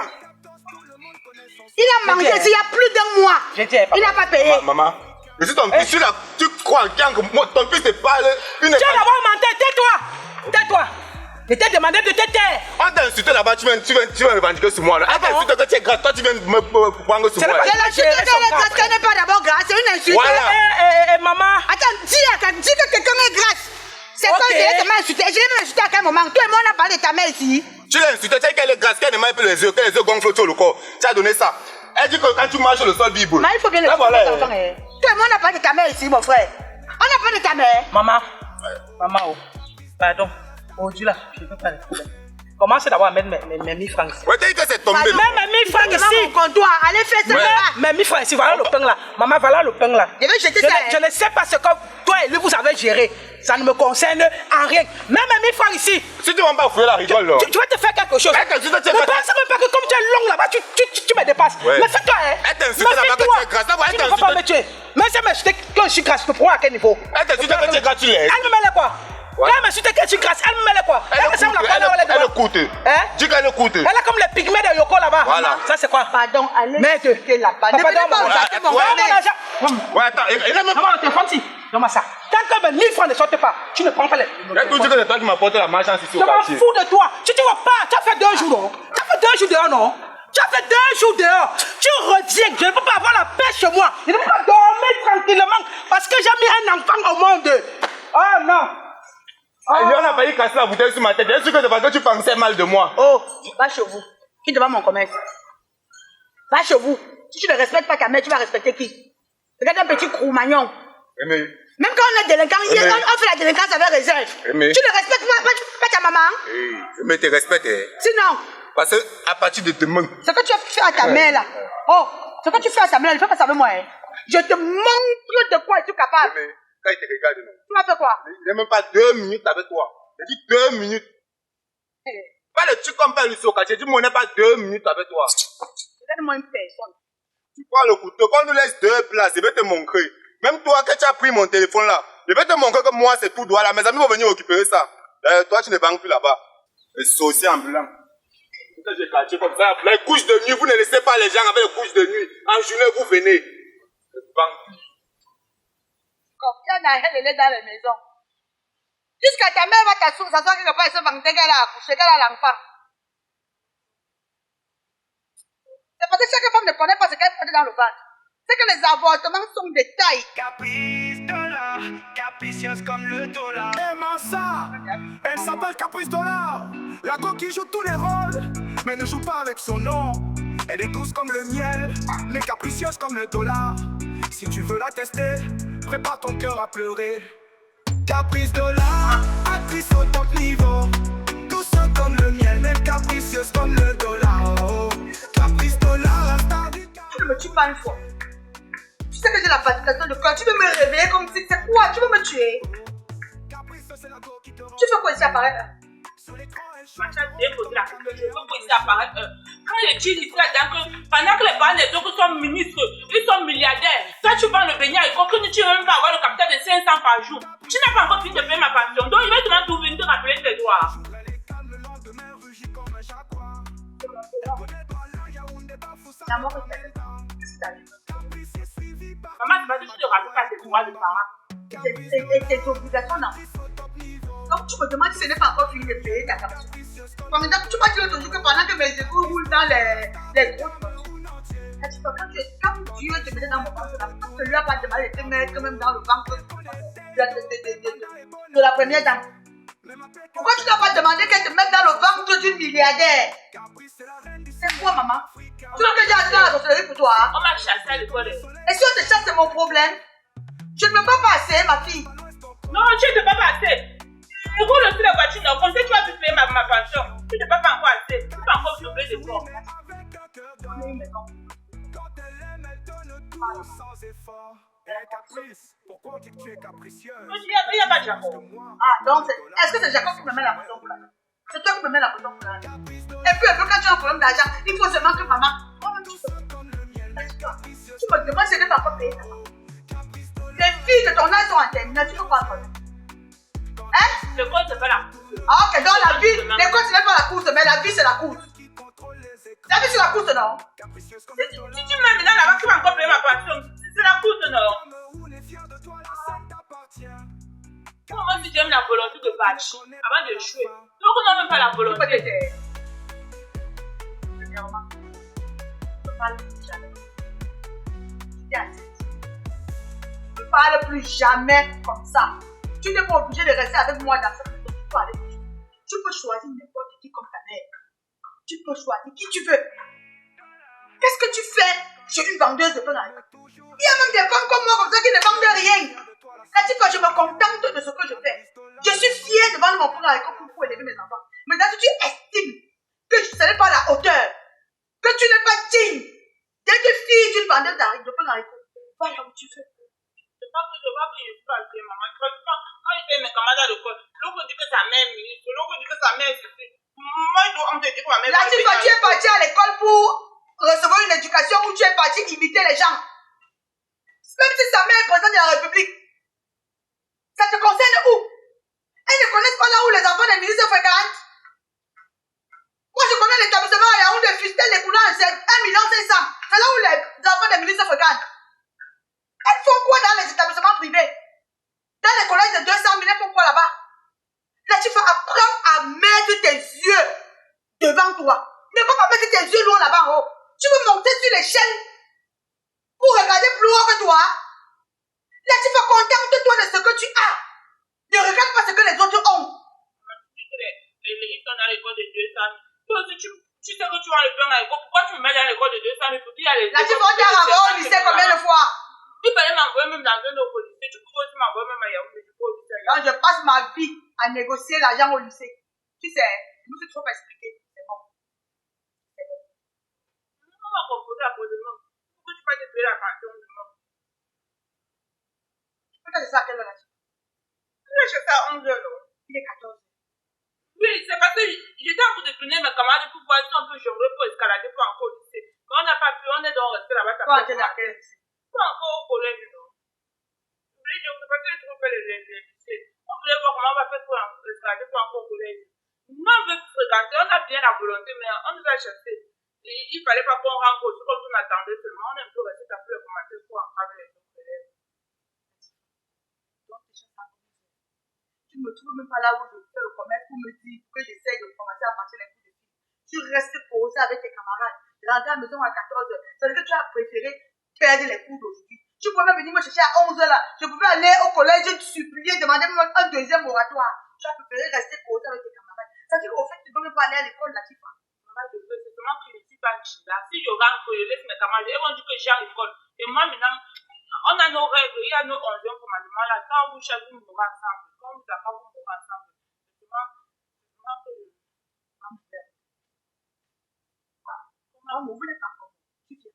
Il a mangé il y a plus d'un mois. Il n'a pas payé. Maman, je suis ton fils, tu crois en que ton fils te parle. Tu as d'abord menti, tais-toi. Tais-toi. Je t'ai demandé de te taire. On t'a insulté là-bas, tu viens me revendiquer sur moi. On t'a insulté que tu es grâce, toi tu viens me prendre sur moi. Je n'est pas d'abord grâce, c'est une insulte. Voilà. Maman. Attends, dis que quelqu'un est grâce. C'est quoi, je l'ai insulté. Je l'ai insulté à quel moment? Toi et moi, on a parlé de ta mère ici. Tu l'as insulté, tu sais qu'elle est grasse, qu'elle ne m'a pas les yeux, que les yeux gonflent sur le corps. Tu as donné ça. Elle dit que quand tu marches sur le sol, Bible. Mais il faut bien le faire. Toi et moi, on a parlé de ta mère ici, mon frère. On a parlé de ta mère. Maman. Maman, oh. Pardon. Oh, Dieu là, je ne peux pas le faire. Commence d'abord à mettre mes 1000 francs ici. Ouais, t'as dit que c'est tombé. Même mes 1000 francs ici. Mon comptoir, allez faire ça là-bas. Mes 1000 francs ici, voilà le pain là. Maman, voilà le pain là. Je vais jeter ça. Je ne sais pas ce que toi et lui vous avez géré. Ça ne me concerne en rien. Même mes 1000 francs ici. Si tu vas pas fouiller la rigole là. Tu vas te faire quelque chose. Elle t'insulte, tu Ne pense même pas que comme tu es long là-bas, tu me dépasses. Ouais. Mais fais-toi, hein. Elle t'insulte là-bas que tu es grasse. Tu ne peux pas me tuer. Mais si elle m'insulte que je suis grasse, tu pourras à quel niveau? Elle t'insulte que tu es grasse, tu l'es. Elle me met les quoi? Ouais. Elle m'insulte que je suis grasse, elle me met les quoi? Elle écoute. Hein? Dis qu'elle écoute. Elle a comme les pygmées de Yoko là-bas. Voilà. Ça c'est quoi? Pardon, allez Merde. jeter là-bas. Ne venez pas regarder mon frère. Ouais, attends, il a même Maman, t'es fancy. Donne-moi ça. Tant que mes 1000 francs ne sortent pas, tu ne prends pas les. Elle tout dit que c'est toi qui m'as apporté la malchance ici Je au m'en quartier. fous de toi. Tu ne vois pas. Tu as fait 2 jours, non? Tu as fait 2 jours dehors, non? Tu as fait 2 jours dehors. Tu reviens. Je ne peux pas avoir la paix chez moi. Je ne peux pas dormir tranquillement parce que j'ai mis un enfant au monde. Oh non. Ah, on a failli casser la bouteille sur ma tête. Est-ce que c'est parce que tu pensais mal de moi? Oh, va chez vous. Qui te va mon commerce? Va chez vous. Si tu ne respectes pas ta mère, tu vas respecter qui? Regarde un petit croumagnon. Mais, Même quand on est délinquant, on fait la délinquance avec réserve. Mais- Tu ne respectes pas ta maman. mais te respecte. Sinon, Parce que à partir de demain, ce que tu as fait à ta mère là. Oh, ce que tu fais à ta mère, ne fais pas ça avec moi. Hein. Je te montre de quoi es-tu capable. mais quand il te regarde, non. Tu m'as fait quoi? Il n'est même pas 2 minutes avec toi. J'ai dit 2 minutes. Pas le truc comme père Lucie au quartier. J'ai dit, moi, on n'est pas 2 minutes avec toi. Regarde-moi une personne. Tu prends le couteau, quand on nous laisse 2 places, je vais te montrer. Même toi, quand tu as pris mon téléphone là, je vais te montrer que moi, c'est tout droit là. Mes amis vont venir récupérer ça. Toi, tu ne banques plus là-bas. Les sorciers ambulants. J'ai quartier comme ça. Les couches de nuit, vous ne laissez pas les gens avec les couches de nuit. En journée, vous venez. Confiance dans elle, elle est dans la maison. Jusqu'à ta mère va s'asseoir quelque part et se vanter qu'elle a accouché, qu'elle a l'enfant. C'est parce que chaque femme ne connaît pas ce qu'elle porte dans le ventre. C'est que les avortements sont des tailles. Caprice dollar, capricieuse comme le dollar. Aimant ça, elle s'appelle Caprice Dollar. La go qui joue tous les rôles, mais ne joue pas avec son nom. Elle est douce comme le miel, mais capricieuse comme le dollar. Si tu veux la tester, prépare ton cœur à pleurer. Caprice Dollar, actrice au top niveau. Douce comme le miel, mais capricieuse comme le dollar. Oh, Caprice Dollar, la star du Tu ne me tues pas une fois. Tu sais que j'ai la palpitation de cœur. Tu veux me réveiller comme si c'est quoi? Tu veux me tuer? Tu fais quoi ici apparaître? J'ai posé la question, je veux quoi ici apparaître. Quand les dis ici là-dedans, pendant que les parents des autres sont ministres, ils sont milliardaires, toi tu vends le beignet et que tu veux même pas avoir le capital de 500 par jour. Tu n'as pas encore fini de payer ma pension, donc il va te tout venir te rappeler tes droits. La mort est Maman, tu vas dire que tu te rappelles pas tes droits de parents. et tes obligations, non. Donc tu me demandes si ce n'est pas encore fini de payer ta capture. Pendant que tu vas dire toujours que pendant que mes écoutes roulent dans les grosses quand Dieu te mettait dans mon ventre, quand tu lui as pas demandé de te mettre même dans le ventre de la première dame. Pourquoi tu n'as pas demandé qu'elle te mette dans le ventre d'une milliardaire? C'est quoi, maman? Tu veux que j'ai atteint la sorcellerie pour toi? Hein? On m'a chassé à l'école. Et si on te chasse, c'est mon problème. Je ne peux pas passer, ma fille. Non, tu ne peux pas passer. Tu roules aussi la voiture, non, comme ça tu vas plus payer ma pension. Tu ne peux pas encore assez. Tu peux pas encore sauver des corps. Pourquoi tu es capricieuse? Il n'y a pas de Jacob. Ah, donc, est-ce que c'est Jacob qui me met la pression pour la vie? C'est toi qui me mets la pression pour la vie. Et puis, quand tu as un problème d'argent, il faut seulement que maman. Tu me demandes si elle ne va pas payer ta maman. Les filles de ton âge sont en terminale, tu ne peux pas attendre. Hein? L'école, c'est pas la course. Ah, ok, dans la vie, l'école, ce n'est pas la course, mais la vie, c'est la course. La vie sur la course, non? Si tu m'aimes maintenant là-bas, tu vas encore payer ma pension. C'est la course, non? Moi, si j'aime la volonté de battre avant de jouer, donc on n'a même pas la volonté. Premièrement, ne parle plus jamais. Ne parle plus jamais comme ça. Tu n'es pas obligé de rester avec moi dans cette maison. Tu peux choisir n'importe qui comme ta mère. Tu peux choisir qui tu veux. Qu'est-ce que tu fais chez une vendeuse de pain à l'eau? Il y a même des femmes comme moi comme ça qui ne vendent rien. Là, je me contente de ce que je fais. Je suis fière de vendre mon pain à l'école pour élever mes enfants. Maintenant, si tu estimes que je ne serai pas à la hauteur, que tu n'es pas digne d'être fille d'une vendeuse de pain à l'école, va là où tu veux. C'est pas que je vois que je suis pas bien, maman. Quand je fais mes camarades à l'école, l'autre dit que sa mère est ministre, l'autre dit que sa mère est ceci. Moi, on te dit que ma mère est là, tu es parti à l'école pour recevoir une éducation où tu es parti imiter les gens. Même si sa mère est présidente de la République, ça te concerne où? Elles ne connaissent pas là où les enfants des ministres fréquentent. Moi, je connais l'établissement à Yaoundé, Fistel, les coulants, c'est 1,5 million. C'est là où les enfants des ministres fréquentent. Elles font quoi dans les établissements privés? Dans les collèges de 200 000, elles font quoi là-bas? Là, tu vas apprendre à mettre tes yeux devant toi. Ne pas mettre tes yeux loin là-bas en haut. Tu veux monter sur l'échelle pour regarder plus haut que toi. Là, tu vas contente-toi de ce que tu as. Ne regarde pas ce que les autres ont. Les livres sont dans l'école de 200 000. Toi aussi, tu sais que tu vas le faire à l'école. Pourquoi tu me mets dans l'école de 200 000 pour dire les là, tu vas te renvoyer au lycée combien de fois? Tu peux aller m'envoyer même dans un autre lycée. Tu peux aussi m'envoyer même à Yaoundé. Quand je passe ma vie à négocier l'argent au lycée, tu sais, je me suis trop expliqué. C'est bon. C'est bon. On va composer l'abonnement. Pourquoi tu vas te payer la pension de moi? Peut-être c'est ça à quelle heure là? Je fais ça à 11 h. Il est 14 h. Oui, c'est parce que j'étais en train de tourner mes camarades pour voir si on peut jongler pour escalader pour encore au lycée. Mais on n'a pas pu, on est donc resté là-bas. Toi, tu es dans quel lycée? Pas encore au collège, non. Je voulais dire, c'est parce que je trouve que les lycées. On voulait voir comment on va faire pour escalader pour encore au collège. Nous, on veut fréquenter, on a bien la volonté, mais on nous a cherché. Il fallait pas qu'on rentre aussi comme on attendait seulement. On est un peu resté à plus commencer pour entraver les autres élèves. Tu ne me trouves même pas là où je fais le commerce pour me dire que j'essaye de commencer à passer les coups de fil. Tu restes posé avec tes camarades. Rentrer à la maison à 14 h. Ça veut dire que tu as préféré perdre les cours d'aujourd'hui. Tu pouvais même venir me chercher à 11 h là. Je pouvais aller au collège, te supplier, demander même un deuxième moratoire. Tu as préféré rester posé avec tes camarades. Ça veut dire qu'au fait, tu ne peux même pas aller à l'école là, tu vas. C'est seulement que je ne suis pas là. Si je rentre, je laisse mes camarades. Ils vont dire que j'ai à l'école. Et moi, maintenant, on a nos règles. Il y a nos 11e commandements là. Quand vous choisissez, vous mourrez ensemble. Quand vous n'avez pas, vous mourrez ensemble. C'est seulement que je... On ne voulait pas encore. Tu viens.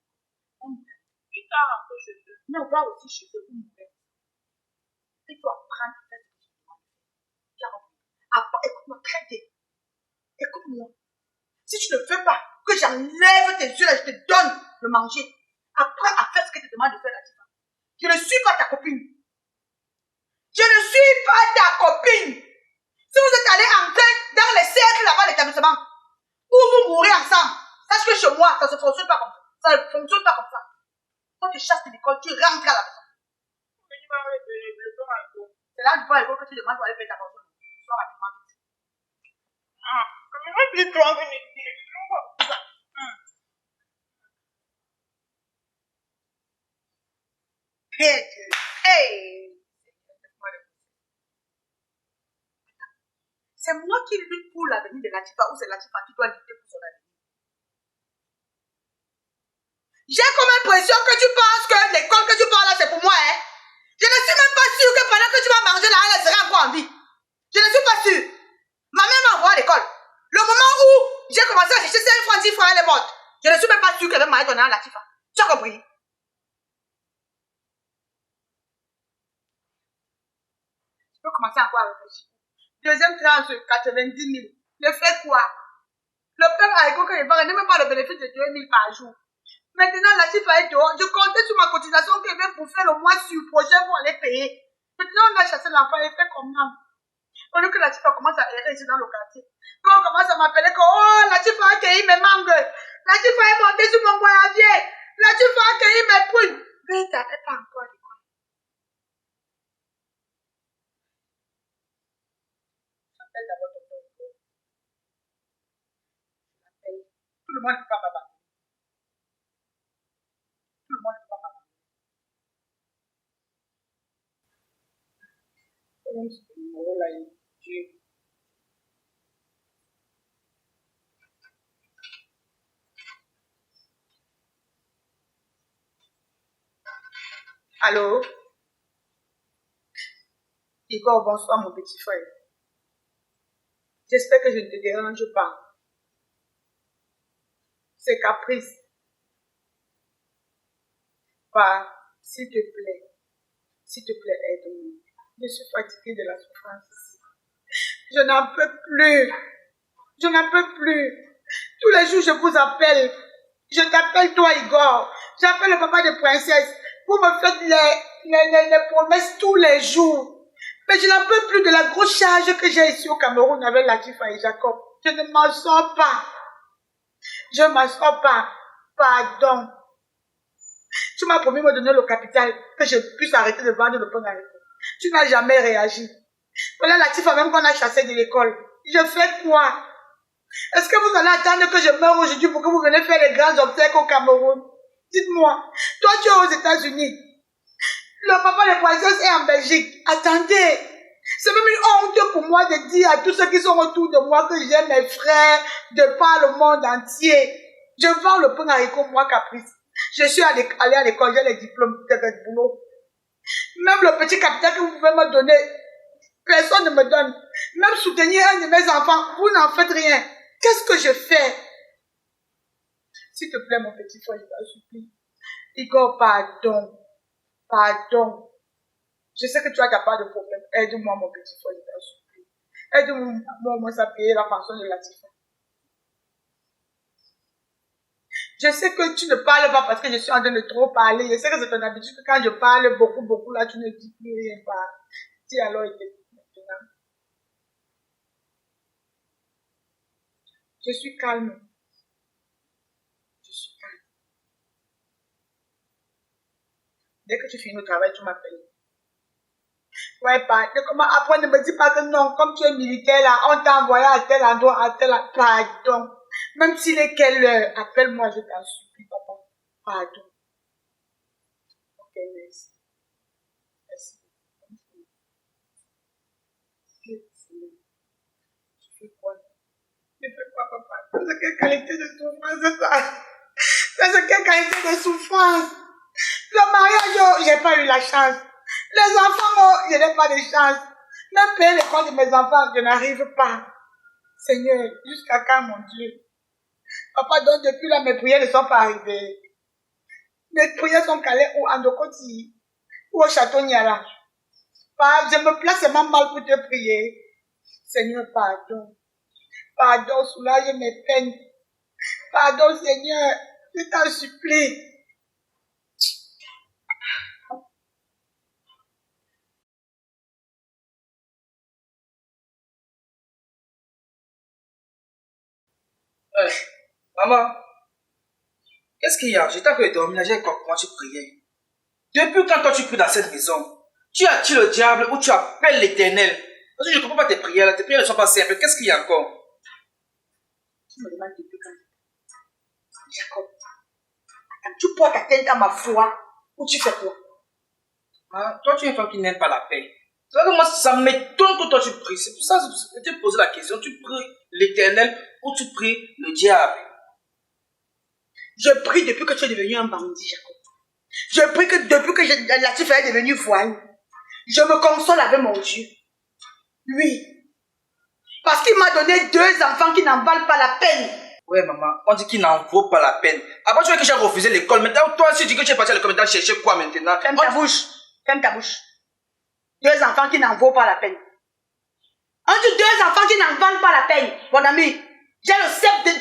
On me dit. Qui t'a rentré chez eux? Mais on va aussi chez eux pour nous faire. Il faut apprendre à faire ce que tu dois faire. Écoute-moi très bien. Écoute-moi. Si tu ne veux pas que j'enlève tes yeux là, je te donne de manger. Apprends à faire ce que tu demandes de faire là. Je ne suis pas ta copine. Je ne suis pas ta copine. Si vous êtes allés entrer dans les cercles là-bas de l'établissement, où vous mourrez ensemble, sache que chez moi, ça ne fonctionne pas comme ça. Ça ne fonctionne pas comme ça. Quand tu chasses de l'école, tu rentres à la maison. C'est là du point que tu demandes pour aller faire ta pension. Sois rapidement vite. Hey! C'est moi qui lutte pour l'avenir de Latifa ou c'est Latifa qui doit lutter pour son avenir? J'ai comme l'impression que tu penses que l'école que tu parles là c'est pour moi, hein? Je ne suis même pas sûre que pendant que tu vas manger là, elle sera encore en vie. Je ne suis pas sûre. Ma mère m'envoie à l'école. Le moment où j'ai commencé à chercher 5 francs, 10 francs, elle est morte. Je ne suis même pas sûre qu'elle va m'aller donner à Latifa. Tu as compris? Tu peux commencer encore à réfléchir. Deuxième tranche, 90 000. Le fait quoi? Le père a écouté que je ne même pas le bénéfice de 2 000 par jour. Maintenant, Latifa est dehors. Je comptais sur ma cotisation qu'elle vient pour faire le mois sur prochain pour aller payer. Maintenant, on a chassé l'enfant et fait comment? Au lieu que Latifa commence à errer ici dans le quartier. Quand on commence à m'appeler que, oh, Latifa a accueilli mes mangues. La Tifa est montée sur mon voyager. La Tifa a accueilli mes poules. Mais tu n'avais pas encore l'école. J'appelle d'abord ton père. Tout le monde ne peut pas m'abandonner. Tout le monde ne peut pas m'abandonner. Allô? Igor, bonsoir mon petit frère. J'espère que je ne te dérange pas. C'est caprice. Bah, s'il te plaît, aide-moi. Je suis fatiguée de la souffrance ici. Je n'en peux plus. Je n'en peux plus. Tous les jours, je vous appelle. Je t'appelle toi, Igor. J'appelle le papa de princesse. Vous me faites les promesses tous les jours. Mais je n'en peux plus de la grosse charge que j'ai ici au Cameroun avec la Tifa et Jacob. Je ne m'en sors pas. Je ne m'en sors pas. Pardon. Tu m'as promis de me donner le capital, que je puisse arrêter de vendre le pain à l'école. Tu n'as jamais réagi. Voilà la Tifa même qu'on a chassé de l'école. Je fais quoi? Est-ce que vous allez attendre que je meure aujourd'hui pour que vous venez faire les grands obsèques au Cameroun? Dites-moi, toi tu es aux États-Unis. Le papa de princesse est en Belgique. Attendez. C'est même une honte pour moi de dire à tous ceux qui sont autour de moi que j'ai mes frères de par le monde entier. Je vends le pain haricot, moi, caprice. Je suis allée à l'école, j'ai les diplômes de boulot. Même le petit capital que vous pouvez me donner, personne ne me donne. Même soutenir un de mes enfants, vous n'en faites rien. Qu'est-ce que je fais? S'il te plaît, mon petit frère, je t'en supplie. Igor, pardon. Pardon. Je sais que tu as ta part de problème. Aide-moi, mon petit frère, je t'en supplie. Aide-moi à payer la pension de la Tifa. Je sais que tu ne parles pas parce que je suis en train de trop parler. Je sais que c'est ton habitude que quand je parle beaucoup, là, tu ne dis plus rien. Dis alors, maintenant. Je suis calme. Je suis calme. Dès que tu finis le travail, tu m'appelles. Ouais, comment après ne me dis pas que non, comme tu es militaire là, on t'a envoyé à tel endroit, pardon. Même s'il est quelle heure, appelle-moi, je t'en supplie, papa. Pardon. Ok, merci. Merci. Tu fais quoi? Tu fais quoi, papa? C'est quelle qualité de souffrance, c'est ça? C'est quelle qualité de souffrance? Le mariage, j'ai pas eu la chance. Les enfants, je n'ai pas de chance. Même payer l'école de mes enfants, je n'arrive pas. Seigneur, jusqu'à quand, mon Dieu? Papa, donc depuis là, mes prières ne sont pas arrivées. Mes prières sont calées ou en Dokoti, ou au château Niala. Je me place seulement mal pour te prier. Seigneur, pardon. Pardon, soulage mes peines. Pardon, Seigneur, je t'en supplie. Maman, qu'est-ce qu'il y a? J'étais en train de dormir, j'ai comment tu priais. Depuis quand toi tu pries dans cette maison? Tu attires le diable ou tu appelles l'Éternel? Parce que je ne comprends pas tes prières là, tes prières ne sont pas simples. Qu'est-ce qu'il y a encore? Tu me demandes depuis quand? Jacob, attends, tu portes atteinte à ma foi ou tu fais quoi? Ah, toi tu es une femme qui n'aime pas la paix. C'est vrai que moi ça m'étonne que toi tu pries. C'est pour ça que je t'ai posé la question. Tu pries l'Éternel ou tu pries le diable? Je prie depuis que tu es devenu un bandit, Jacob. Je prie que depuis que la Tifa est devenue voyou. Je me console avec mon Dieu. Oui. Parce qu'il m'a donné 2 enfants qui n'en valent pas la peine. Ouais, maman, on dit qu'il n'en vaut pas la peine. Après, tu vois que j'ai refusé l'école. Maintenant, toi, si tu dis que tu es parti à l'école, maintenant, chercher quoi maintenant? Ferme ta bouche. Ferme ta bouche. 2 enfants qui n'en vaut pas la peine. On dit 2 enfants qui n'en valent pas la peine. Mon ami, j'ai le CEPE.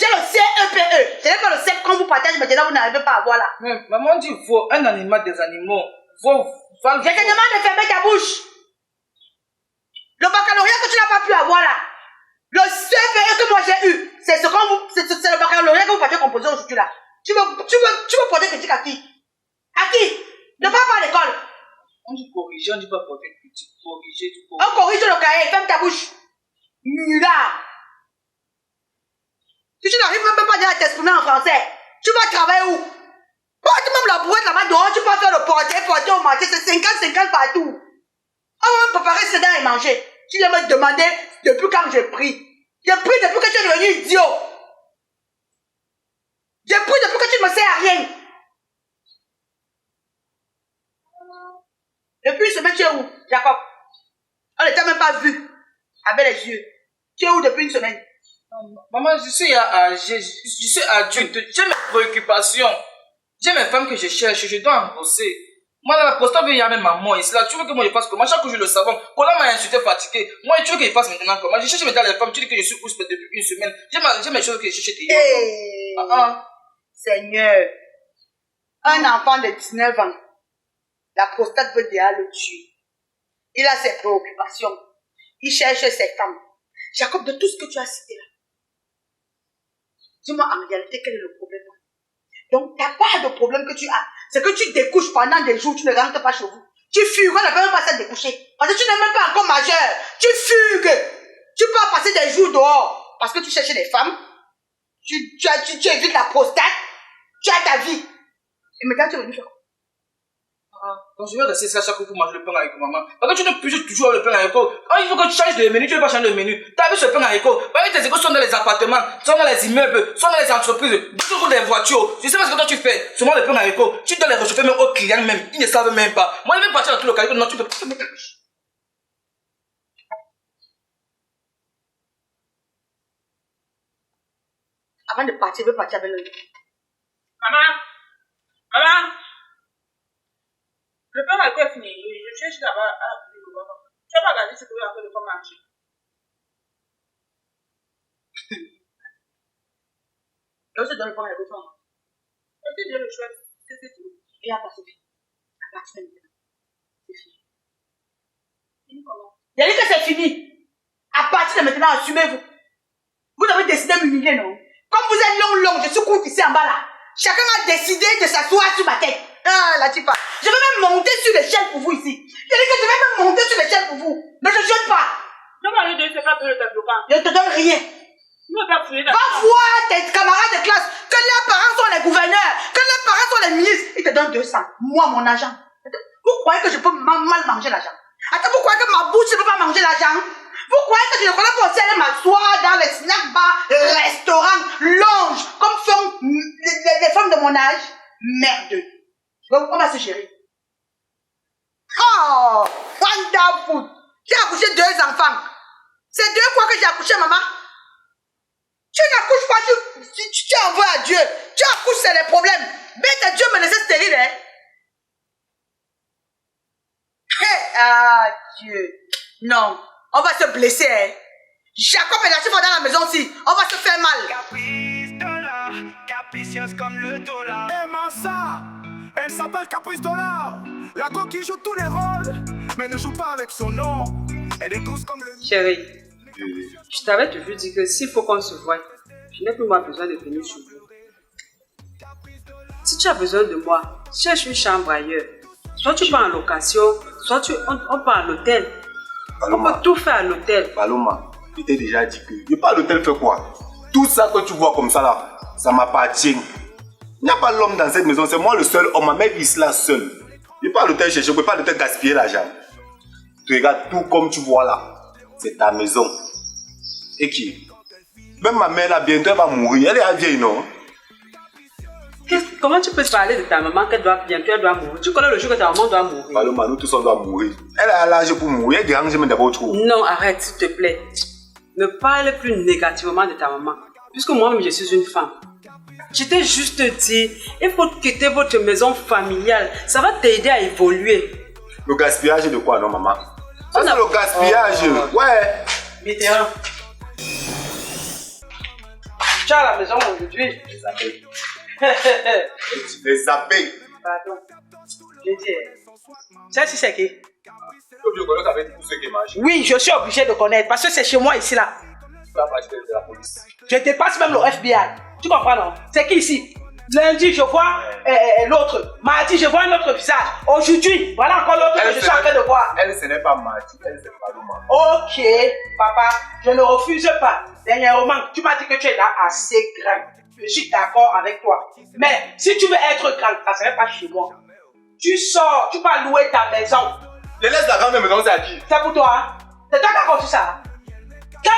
Ce n'est pas le CEP qu'on vous partage maintenant, vous n'arrivez pas à voir là. Mais, maman dit vaut, un animal des animaux. Vaut, je te demande de fermer ta bouche. Le baccalauréat que tu n'as pas pu avoir là. Le CEPE que moi j'ai eu. c'est le baccalauréat que vous partez composer aujourd'hui là. Tu veux porter critique à qui? À qui? Ne va pas à l'école. On dit corriger, on dit pas porter critique. Corriger, tu On corrige le cahier, ferme ta bouche. Nula. Si tu n'arrives même pas à t'exprimer en français, tu vas travailler où? Porte même la brouette là-bas dehors, tu peux faire le porter au marché, c'est 50-50 partout. On va même préparer ce dents et manger. Tu viens me demander depuis quand j'ai pris. J'ai pris depuis que tu es devenu idiot. J'ai pris depuis que tu ne me sers à rien. Depuis une semaine, tu es où, Jacob? On ne t'a même pas vu. Avec les yeux. Tu es où depuis une semaine? Maman, je suis adulte. J'ai mes préoccupations. J'ai mes femmes que je cherche. Je dois en bosser. Moi, dans la poste, il y a même maman ici. Là, tu veux que moi je fasse comment? Chaque jour, je le savon. Colin m'a insulté, fatigué. Moi, tu veux que je fasse maintenant comment? Je cherche maintenant les femmes. Tu dis que je suis pousse depuis une semaine. J'ai mes choses que je cherche. Hey, Seigneur. Un enfant de 19 ans. La prostate veut déjà le tuer. Il a ses préoccupations. Il cherche ses femmes. Jacob, de tout ce que tu as cité là, dis-moi en réalité quel est le problème. Donc, t'as pas de problème que tu as. C'est que tu découches pendant des jours, tu ne rentres pas chez vous. Tu fugues, on n'a même pas ça de découcher. Parce que tu n'es même pas encore majeur. Tu fugues. Tu peux passer des jours dehors. Parce que tu cherches des femmes. Tu évites la prostate. Tu as ta vie. Et maintenant, tu es venu faire quoi? Donc je vais rester ça chaque fois pour manger le pain avec maman. Parce que tu ne peux toujours le pain avec eux. Il faut que tu changes de menu, tu ne veux pas changer de menu. Tu as vu ce pain avec eux. Tes écoles sont dans les appartements, sont dans les immeubles, sont dans les entreprises, dans les voitures. Je sais pas ce que toi tu fais. Seulement le pain avec eux. Tu dois les réchauffer même aux clients même. Ils ne savent même pas. Moi je vais partir dans tout le cas. Non, tu peux pas mettre ta bouche. Avant de partir, je veux partir avec le... Maman. Le pain à quoi est fini? Je cherche là-bas à maman. Tu vas pas regarder ce que vous avez de manger. Je te donne le pain avec toi. Est-ce que j'ai le choix? C'est tout. Et à partir de maintenant. C'est fini. Fini comment? Il a dit que c'est fini. À partir de maintenant, assumez-vous. Vous avez décidé de m'humilier, non? Comme vous êtes long, je suis court ici en bas là. Chacun a décidé de s'asseoir sur ma tête. Ah, la tipa. Je vais même monter sur l'échelle pour vous ici. Je dis que je vais même monter sur l'échelle pour vous. Ne te jette pas. Demande-lui de se faire payer le bloquant. Je ne te donne rien. Ne pas fouiller Va voir tes camarades de classe. Que leurs parents sont les gouverneurs. Que leurs parents sont les ministres. Ils te donnent 200. Moi, mon argent. Vous croyez que je peux mal manger l'argent? Attends, vous croyez que ma bouche ne peut pas manger l'argent? Vous croyez que je ne connais pas aussi aller m'asseoir dans les snack bars, restaurants, lounge, comme font les femmes de mon âge? Merde. On va se gérer. Oh, wonderful. J'ai accouché 2 enfants. C'est 2 fois que j'ai accouché, maman. Tu n'accouches pas, tu envoies à Dieu. Tu accouches, c'est les problèmes. Bête à Dieu me laisse stérile, hein. Ah, Dieu. Non, on va se blesser, hein. Jacob et la chef dans la maison aussi. On va se faire mal. Caprice dollar, capricieuse comme le dollar. Aimant ça, elle s'appelle Caprice dollar. La coquille joue tous les rôles, mais ne joue pas avec son nom. Elle est douce comme le... Chérie, je t'avais toujours dit que s'il faut qu'on se voie, je n'ai plus moi besoin de venir chez vous. Si tu as besoin de moi, cherche une chambre ailleurs. Soit tu pars en location, soit on part à l'hôtel. On peut tout faire à l'hôtel. Paloma, je t'ai déjà dit que je pars à l'hôtel, fais quoi? Tout ça que tu vois comme ça là, ça m'appartient. Il n'y a pas l'homme dans cette maison, c'est moi le seul homme, ma mère vit là seule. Je pars à l'hôtel chercher, je ne peux pas à l'hôtel gaspiller l'argent. Tu regardes tout comme tu vois là, c'est ta maison. Et qui? Même ma mère là, bientôt elle va mourir, elle est vieille, non? Comment tu peux parler de ta maman qu'elle doit bientôt elle doit mourir? Tu connais le jour que ta maman doit mourir? Paloma, nous tous on doit mourir. Elle a l'âge pour mourir, elle dérange même d'abord trop. Non, arrête s'il te plaît. Ne parle plus négativement de ta maman. Puisque moi-même je suis une femme. Je t'ai juste dit, il faut quitter votre maison familiale. Ça va t'aider à évoluer. Le gaspillage de quoi, non, maman? Ça, c'est le gaspillage. Ouais. Mitterrand. Tu es à la maison aujourd'hui? Les abeilles. Les abeilles. Pardon. Je dis. Ça, c'est qui? Je connais avec tout ce qui marche. Oui, je suis obligé de connaître parce que c'est chez moi ici là. vas m'acheter de la police. Je dépasse même le FBI. Tu comprends, non? C'est qui ici? Lundi, je vois l'autre. Mardi, je vois un autre visage. Aujourd'hui, voilà encore l'autre que je suis en train de voir. Elle, ce n'est pas Mardi, elle, c'est Paloma. Ok, papa, je ne refuse pas. Dernièrement, tu m'as dit que tu es là assez grand. Je suis d'accord avec toi. Mais si tu veux être grand, ça ne serait pas chez moi. Tu sors, tu vas louer ta maison. Je laisse la grande maison, c'est à qui? C'est pour toi. C'est toi qui as construit ça. Quand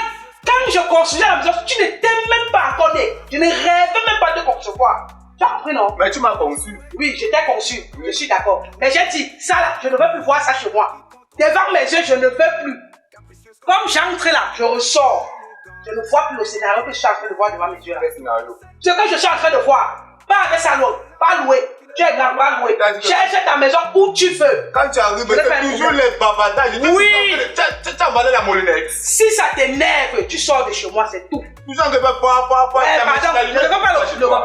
je construisais la maison, tu n'étais même pas encore né. Je ne rêvais même pas de concevoir. Tu as compris, non? Mais tu m'as conçu. Oui, je t'ai conçu. Je suis d'accord. Mais j'ai dit, ça là, je ne veux plus voir ça chez moi. Devant mes yeux, je ne veux plus. Comme j'entre là, je ressors. Je ne vois plus le scénario que je suis en train de voir devant mes yeux là. Ce que je suis en train de voir, pas avec ça, pas loué. Tu es grand, pas loué. Cherche ta maison où tu veux. Quand tu arrives, c'est toujours les bavardages. Oui. Tu as emballé la moulinette. Si ça t'énerve, tu sors de chez moi, c'est tout. Toujours que pas. Pardon, je ne veux pas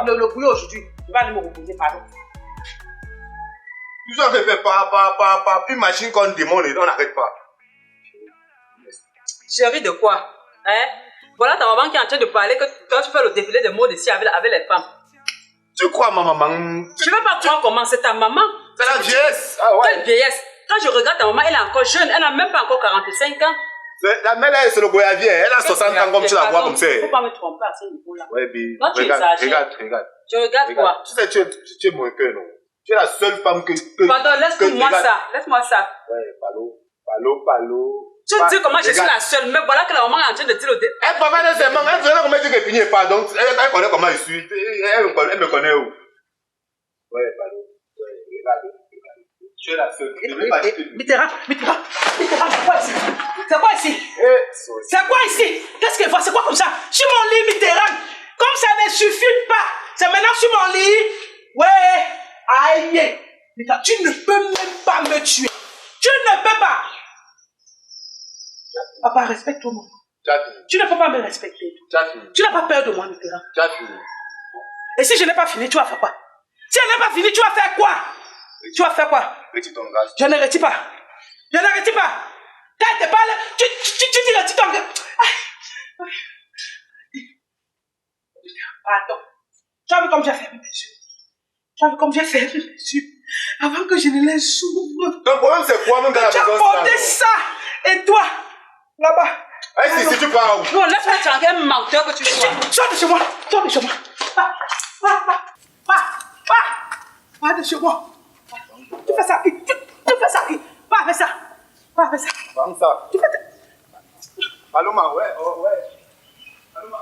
le bruit aujourd'hui. Je vais aller me reposer, pardon. Toujours que pas. Puis machine qu'on démon et on n'arrête pas. Chérie, de quoi? Hein? Voilà ta maman qui est en train de parler que toi tu fais le défilé de mode ici avec les femmes. Tu crois ma maman? Tu veux pas croire comment? C'est ta maman. C'est la vieillesse. Ah ouais. Quelle vieillesse? Quand je regarde ta maman, elle est encore jeune. Elle n'a même pas encore 45 ans. La mère, c'est le goyavier. Elle a 60 ans comme tu la vois comme ça. Il ne faut pas me tromper à ce niveau-là. Ouais, mais non, tu regarde. Tu regardes quoi? Tu sais, tu es mon cœur, non? Tu es la seule femme que... Pardon, laisse-moi ça. Laisse-moi ça. Ouais, Palo. Tu dis comment je suis la seule, mais voilà que la maman est en train de dire le dé. Elle papa elle sait comment dire qu'elle finit pas, donc elle connaît comment je suis. Elle me connaît où? Ouais, Palo. Ouais, regarde. Tu es la seule. Mitterrand, c'est quoi ici? C'est quoi ici? C'est quoi ici? Qu'est-ce qu'elle voit? C'est quoi comme ça? Sur mon lit, Mitterrand. Comme ça ne suffit pas. C'est maintenant sur mon lit. Ouais. Aïe. Mitterrand, tu ne peux même pas me tuer. Tu ne peux pas. Papa, respecte-moi. Tu ne peux pas me respecter. Tu n'as pas peur de moi, Mitterrand. Et si je n'ai pas fini, tu vas faire quoi? Si je n'ai pas fini, tu vas faire quoi? Tu vas faire quoi? Je ne retire pas. Quand elle te parle, tu dis retire ton gars. Pardon. Tu as vu comme j'ai fermé mes yeux? Avant que je ne les ouvre. Ton problème c'est quoi même dans la maison? Tu as porté ça. Et toi, là-bas. Si tu pars où? Non, laisse-moi tranquille, un menteur que tu sois. Sors de chez moi. Pas de chez moi. Tu fais ça. Pas avec ça. Prends ça. Tu fais ça. Paloma, ouais. Paloma.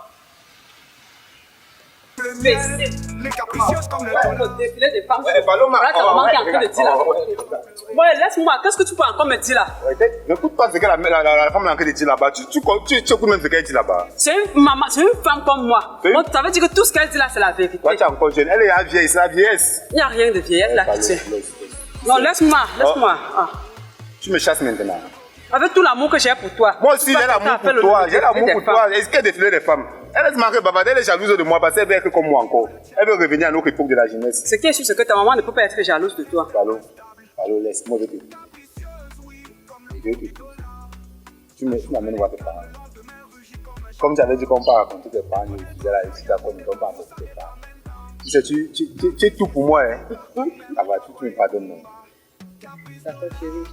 Les capricieuses comme le Le défilé des femmes. Ouais, Paloma. Voilà ta maman qui est en train de dire là. Ouais, laisse-moi. Qu'est-ce que tu peux encore me dire là? N'écoute pas ce que la femme est en train de dire là-bas. Tu écoutes même ce qu'elle dit là-bas. C'est une maman, c'est une femme comme moi. Oui. Donc, ça veut dire que tout ce qu'elle dit là, c'est la vérité. Toi, tu es encore jeune. Elle est vieille, c'est la vieillesse. Il n'y a rien de vieillesse là qui tient. Non, laisse-moi. Ah. Tu me chasses maintenant. Avec tout l'amour que j'ai pour toi. Moi aussi, j'ai l'amour pour toi. Est-ce qu'elle défile des femmes? Elle est marquée bavarde, elle est jalouse de moi parce qu'elle veut être comme moi encore. Elle veut revenir à notre époque de la jeunesse. Ce qui est sûr, c'est que ta maman ne peut pas être jalouse de toi. Palo, laisse-moi te dire. Tu m'amènes voir tes parents. Comme j'avais dit qu'on part raconter tes parents, je disais là, si d'accord, nous ne pas raconter tes parents. Tu es tout pour moi, hein. Ça va, tu me pardonnes, non? D'accord, chérie.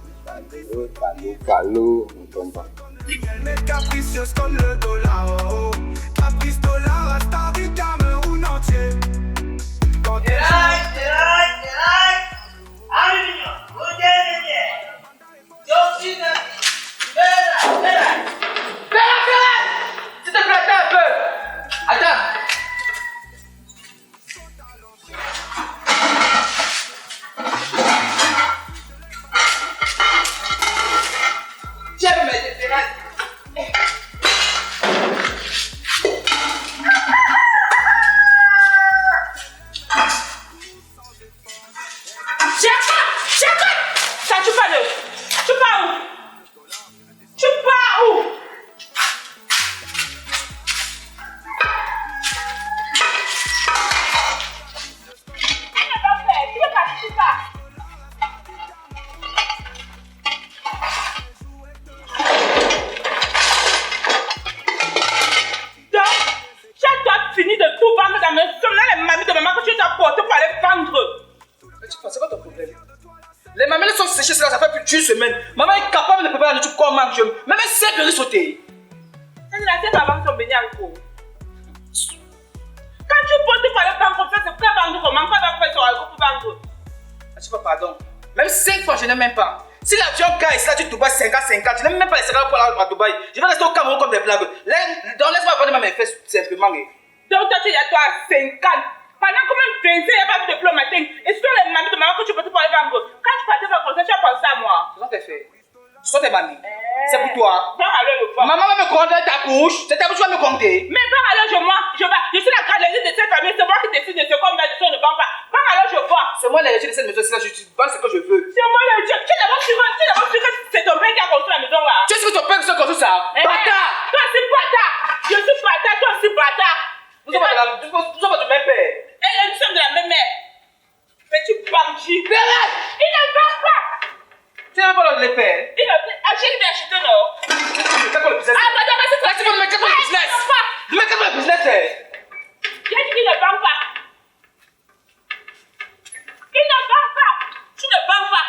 Palo, on tombe pas. Elle est capricieuse comme le dollar. Oh. Caprice dollar, hasta dame un entier. Quand S'il te plaît, attends un peu. Attends. J'aime mes différences. Ça, tu pars où? Tu pars où? Les mamelles sont séchées, ça fait plus d'une semaine. Maman est capable de préparer la nourriture comme mange. Même si c'est de sauter. C'est la tête avant de venir en cours. Quand tu portes par le banque, c'est prêt à vendre comment? Pas d'après sur le groupe vendre. Je sais pas, pardon. Même 5 fois, je n'aime même pas. Si l'avion gagne, là, tu Dubaï 50-50, je n'aime même pas les 50 pour aller à Dubaï. Je vais rester au Cameroun comme des blagues. Donc laisse-moi vendre mes fesses simplement. Donc toi, tu es à toi à 50. Pendant combien de 20 ans, il n'y a pas vu de plus au matin. Et surtout les mamies de maman que tu portes pour aller vendre. Quand tu partais vendre, tu as pensé à moi. C'est ça que tu fais. Ce sont tes mamies. C'est pour toi. Va alors le voir. Maman va me compter ta bouche. C'est ta bouche qui va me compter. Mais va alors je suis la gardienne de cette famille. C'est moi qui décide de ce qu'on met, de ce qu'on ne vend pas. Va alors je vois. C'est moi l'héritier de cette maison. Là, je vends ce que je veux. C'est moi le Dieu. Tu es d'abord sûr que c'est ton père qui a construit la maison là. Tu sais que ton père qui a construit ça? Bâtard! Toi aussi bâtard. Je suis bâtard, toi aussi bâtard. Nous sommes du même père. Et nous sommes de la même mère. Petit bandit. Il ne vend pas. Tu n'as pas le père. Il a acheté non. C'est quoi le business? Ah, madame, c'est quoi? Là, tu vas me mettre quoi le business? Mais qu'est-ce que le business est? J'ai dit qu'il ne vend pas. Il ne vend pas. Tu ne vends pas.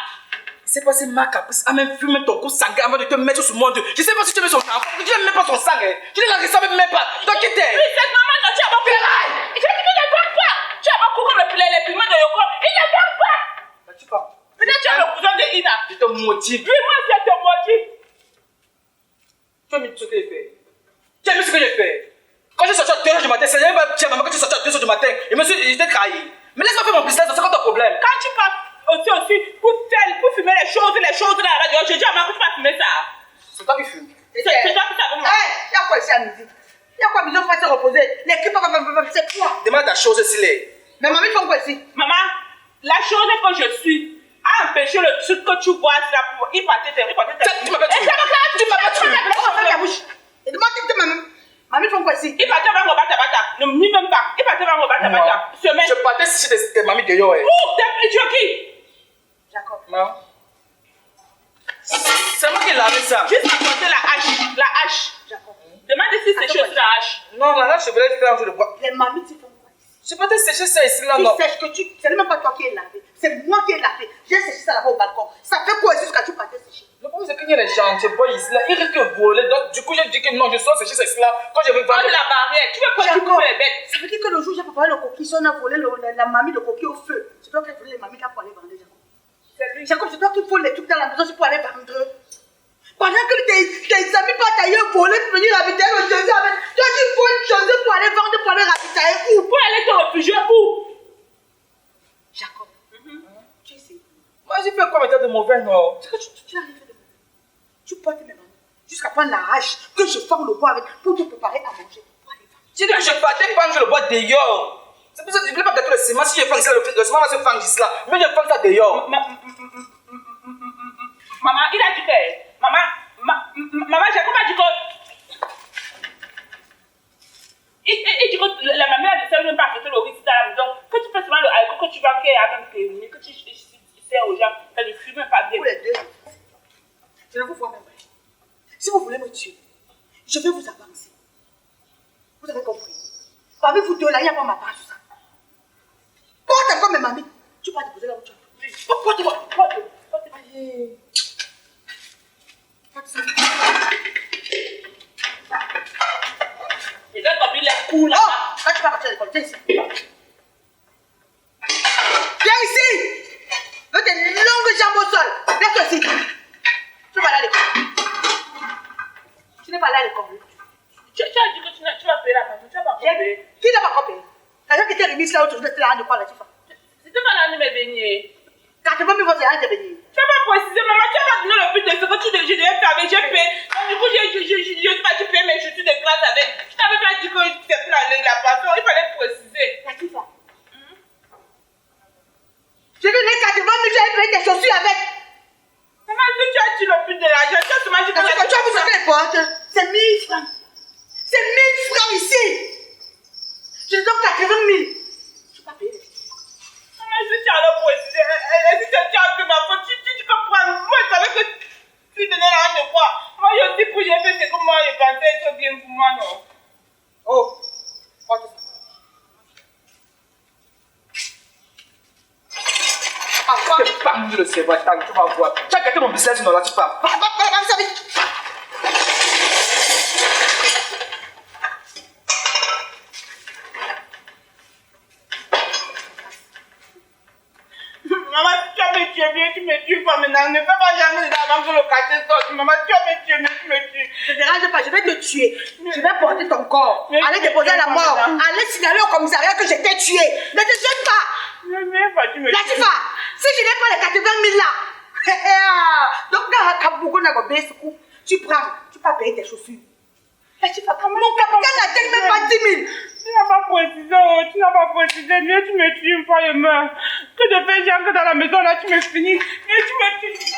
C'est pas si ma caprice a même fumé ton coup sanguin avant de te mettre sur mon dos. Je sais pas si tu mets son sang. Tu n'aimes même pas son sang. Tu ne la ressembles même pas. Donc qui t'es? Oui, cette maman, non, tu as beaucoup. J'ai dit qu'il ne vend pas. Tu as beaucoup comme les piments de Yoko. Il ne vend pas. Tu parles. Peut-être tu as le cousin de Ina. Je te motive. Oui, moi, c'est ton motif. Tu as mis ce que j'ai fait. Tu as mis ce que j'ai fait. Quand je suis sorti à 2h du matin, c'est même pas maman que tu es sorti à 2h du matin. Je t'ai trahi. Mais laisse-moi faire mon business, c'est quoi ton problème? Quand tu passes aussi pour fumer les choses dans la radio, je dis à maman que tu vas fumer ça. C'est toi qui fumes. C'est toi qui savais moi. Il y a quoi ici à midi? Il y a quoi, Midi, on va se reposer. L'équipe va c'est quoi? Demande ta chose s'il Mais maman, ils font quoi ici? Maman, la chose que je suis a empêché le truc que tu vois là pour y partir. Tu m'as pas tué. Tu m'as pas tué. Ferme ta bouche. Et demande que maman. Maman, ils font quoi ici? Il partait vers mon bata. Ne me même pas. Il partait vers mon bata. Semaine. Je partais chez tes mamies de yo. Où? Tu es qui? Jacob. Non. C'est moi qui l'ai lavé ça. Juste apporter la hache. Jacob. Demande si c'est chaud sur la hache. Non, là, je voulais faire un jour de bois. Les mamies, ils font quoi ici? Je peux te sécher ça ici, là, non. Tu sèches que tu. C'est même pas toi qui es lavé. C'est moi qui ai lavé. J'ai séché ça là-bas au balcon. Ça fait quoi ici jusqu'à tu partais sécher? Le problème, c'est qu'il y a les gens, tu vois ici, là, ils risquent de voler. Donc, du coup, j'ai dit que non, je sors sécher ça ici, là. Quand je vais Prends vendre. de la barrière. Tu veux pas que tu Jacob, coupes les bêtes. ça veut dire que le jour où j'ai préparé le coquille, si on a volé la mamie, le coquille au feu, c'est toi qui as volé les mamies qui a pour aller vendre, Jacob. Jacob, c'est toi qui vole les trucs dans la maison, c'est pour aller vendre. Pendant que tes amis partent ailleurs voler pour venir ravitailler le jeudi avec. Toi, tu voles chose pour aller vendre, pour aller ravitailler où? Pour aller te réfugier où? Jacob, tu es sérieux? Moi, j'ai fait quoi, mais de mauvais, non. C'est que tu n'as rien fait de mauvais. Tu portes mes mamies jusqu'à prendre la hache que je forme le bois avec pour te préparer à manger. Pour aller vendre. J'ai dit que je partais prendre le bois dehors. C'est pour ça que je ne voulais pas gâter le ciment. Si je fais ça, le ciment va se fendre ici, là. Mais je fais ça dehors. Maman, il a dit que. Maman, Jacob a dit que. Il dit que la maman a décidé de ne pas accepter le risque dans la maison. Que tu fais seulement le alcool que tu vas faire avec tes amis, que tu sers aux gens, ça ne fume pas bien. Pour les deux, je ne vous vois même pas. Si vous voulez me tuer, je vais vous avancer. Vous avez compris? Parmi vous deux là, il n'y a pas ma part sur ça. Porte encore mes mamies. Tu vas déposer là où tu as. Porte-moi. Allez. Et là, t'as mis les coups là. Oh, là tu vas partir à l'école. Viens ici. Viens ici. Mets tes longues jambes au sol. Viens toi ici. Tu vas aller à l'école. Tu n'es pas allé à l'école. Tu as dit que tu vas payer la facture. Tu vas pas payer. Qui n'a pas compris? L'argent qui était remis là où tu étais là de quoi là, tu fais? C'était pas l'année mes beignets. Quand tu vas me voir, c'est un de venir. Tu n'as pas précisé, maman, tu n'as pas donné le but de ce que tu devais faire avec. J'ai payé. Donc, du coup, je suis pas tu payes mes chaussures de classe avec. Je t'avais pas dit que c'était plus la passion. Il fallait préciser. Latifa. Je vais dire quand tu vas me dire, j'avais payé tes chaussures avec. Maman, si tu as dit le but de l'argent, tu as seulement dit que Parce que tu as vu ce qu'elle porte, c'est 1000 francs. C'est 1000 francs ici. Je te donne 80 000. Tu vas payer les chaussures. Maman, si tu as le préciser, si tu as fait ma faute, tu comprends. Moi, je savais que tu donnais l'argent de quoi. Moi, je aussi, pour j'ai fait ce que moi, je pensais être bien pour moi, non. Oh, porte ça. Par c'est vrai, tu vas voir. Tu as gâté mon business, non, là, tu parles. Maman, tu as me tué, bien, tu me tues pas maintenant. Ne fais pas jamais avant que le quartier sorte. Maman, tu as me tué, mais tu me tues. Ne te dérange pas, je vais te tuer. Je vais porter ton corps. Aller déposer à la mort. Aller signaler au commissariat que je t'ai tué. Ne te gêne pas. Tu me tues. Latifa, si je n'ai pas les 80 000 là, donc dans la Kabougo Nagobé, tu prends, tu peux payer tes chaussures. Latifa, mon capitaine n'a dit même pas 10 000. Tu n'as pas précisé, mieux tu me tues une fois et meurs. Que de faire genre que dans la maison là tu me finis, mieux tu me tues.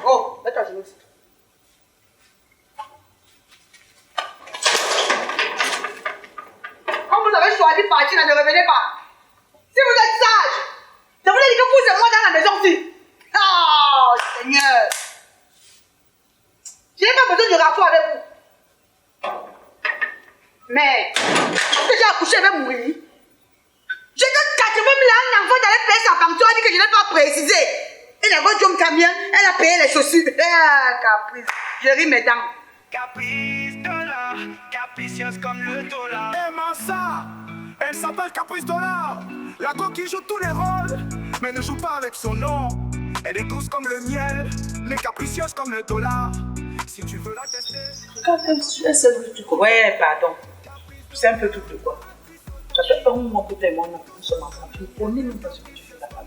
Oh, mets-toi à genoux aussi. Quand vous avez choisi de partir, ne revenez pas. Si vous êtes sage, je vous ai dit que vous et moi dans la maison aussi. Oh, Seigneur. Je n'ai pas besoin de rapport avec vous. Mais, parce que j'ai accouché, elle va mourir. J'ai donné 80 000 à un enfant d'aller payer sa pension, elle dit que je n'ai pas précisé. Et la voiture me camion, elle a payé les chaussures. Ah, caprice. Je ris mes dents. Caprice dollar, capricieuse comme le dollar. Aimant ça, elle s'appelle Caprice Dollar. La coquille joue tous les rôles, mais ne joue pas avec son nom. Elle est douce comme le miel, mais capricieuse comme le dollar. Si tu veux la tester. Quand même, tu es seul, tu comprends. Ouais, pardon. C'est un peu tout de quoi. Ça fait un moment que tu es mon enfant, nous sommes ensemble. Tu ne connais même pas ce que tu fais là-bas.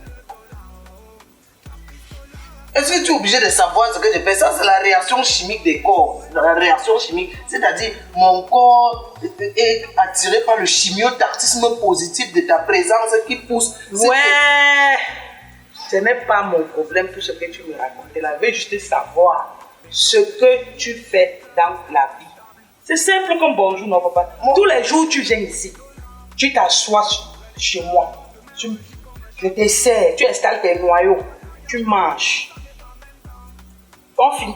Est-ce que tu es obligé de savoir ce que je fais? Ça, c'est la réaction chimique des corps. La réaction chimique, c'est-à-dire mon corps est attiré par le chimiotartisme positif de ta présence qui pousse. Ouais, ce n'est pas mon problème tout ce que tu me racontes. Je veux juste savoir ce que tu fais dans la vie. C'est simple comme bonjour, non, papa. Tous les jours, tu viens ici. Tu t'assois chez moi. Je te sers, tu installes tes noyaux. Tu manges.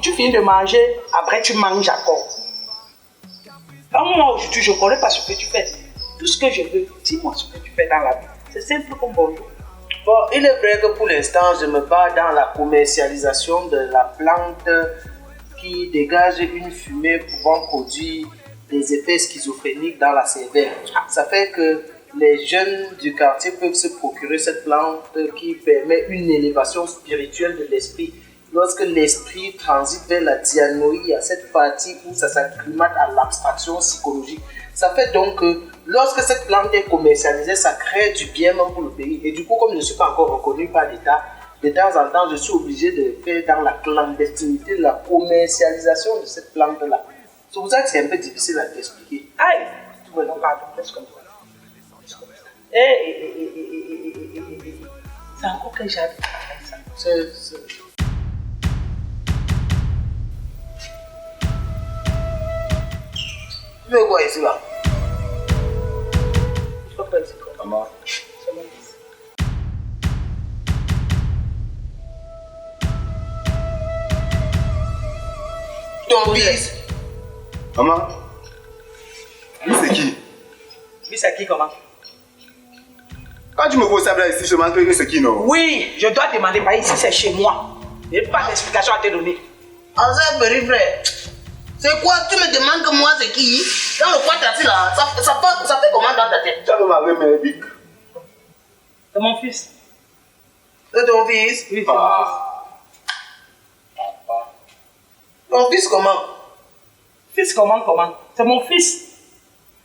Tu finis de manger, après tu manges encore. Moi, aujourd'hui, je ne connais pas ce que tu fais. Tout ce que je veux, dis-moi ce que tu fais dans la vie. C'est simple comme bonjour. Bon, il est vrai que pour l'instant, je me bats dans la commercialisation de la plante qui dégage une fumée pouvant produire des effets schizophréniques dans la cervelle. Ça fait que les jeunes du quartier peuvent se procurer cette plante qui permet une élévation spirituelle de l'esprit. Lorsque l'esprit transite vers la dianoïe, il y a cette partie où ça s'acclimate à l'abstraction psychologique. Ça fait donc que lorsque cette plante est commercialisée, ça crée du bien même pour le pays. Et du coup, comme je ne suis pas encore reconnu par l'État, de temps en temps, je suis obligé de faire dans la clandestinité la commercialisation de cette plante-là. C'est pour ça que c'est un peu difficile à t'expliquer. Aïe! Non, pardon, laisse comme ça. C'est encore que j'arrive à faire ça. Tu veux quoi ici là? Je ne peux pas ici. Maman. C'est mon fils. Ton fils? Maman. Lui, c'est qui? Lui, c'est qui comment? Quand tu me poses ça là ici, je demande que c'est qui, non? Oui, je dois demander, par ici, c'est chez moi. Je n'ai pas d'explication à te donner. Ancien Berry frère, c'est quoi? Tu me demandes que moi c'est qui? Dans le coin de là, ça fait comment dans ta tête? Tu as m'avait mis un bic. C'est mon fils. C'est ton fils? Oui, c'est mon fils. Ton fils comment? Fils comment? C'est mon fils.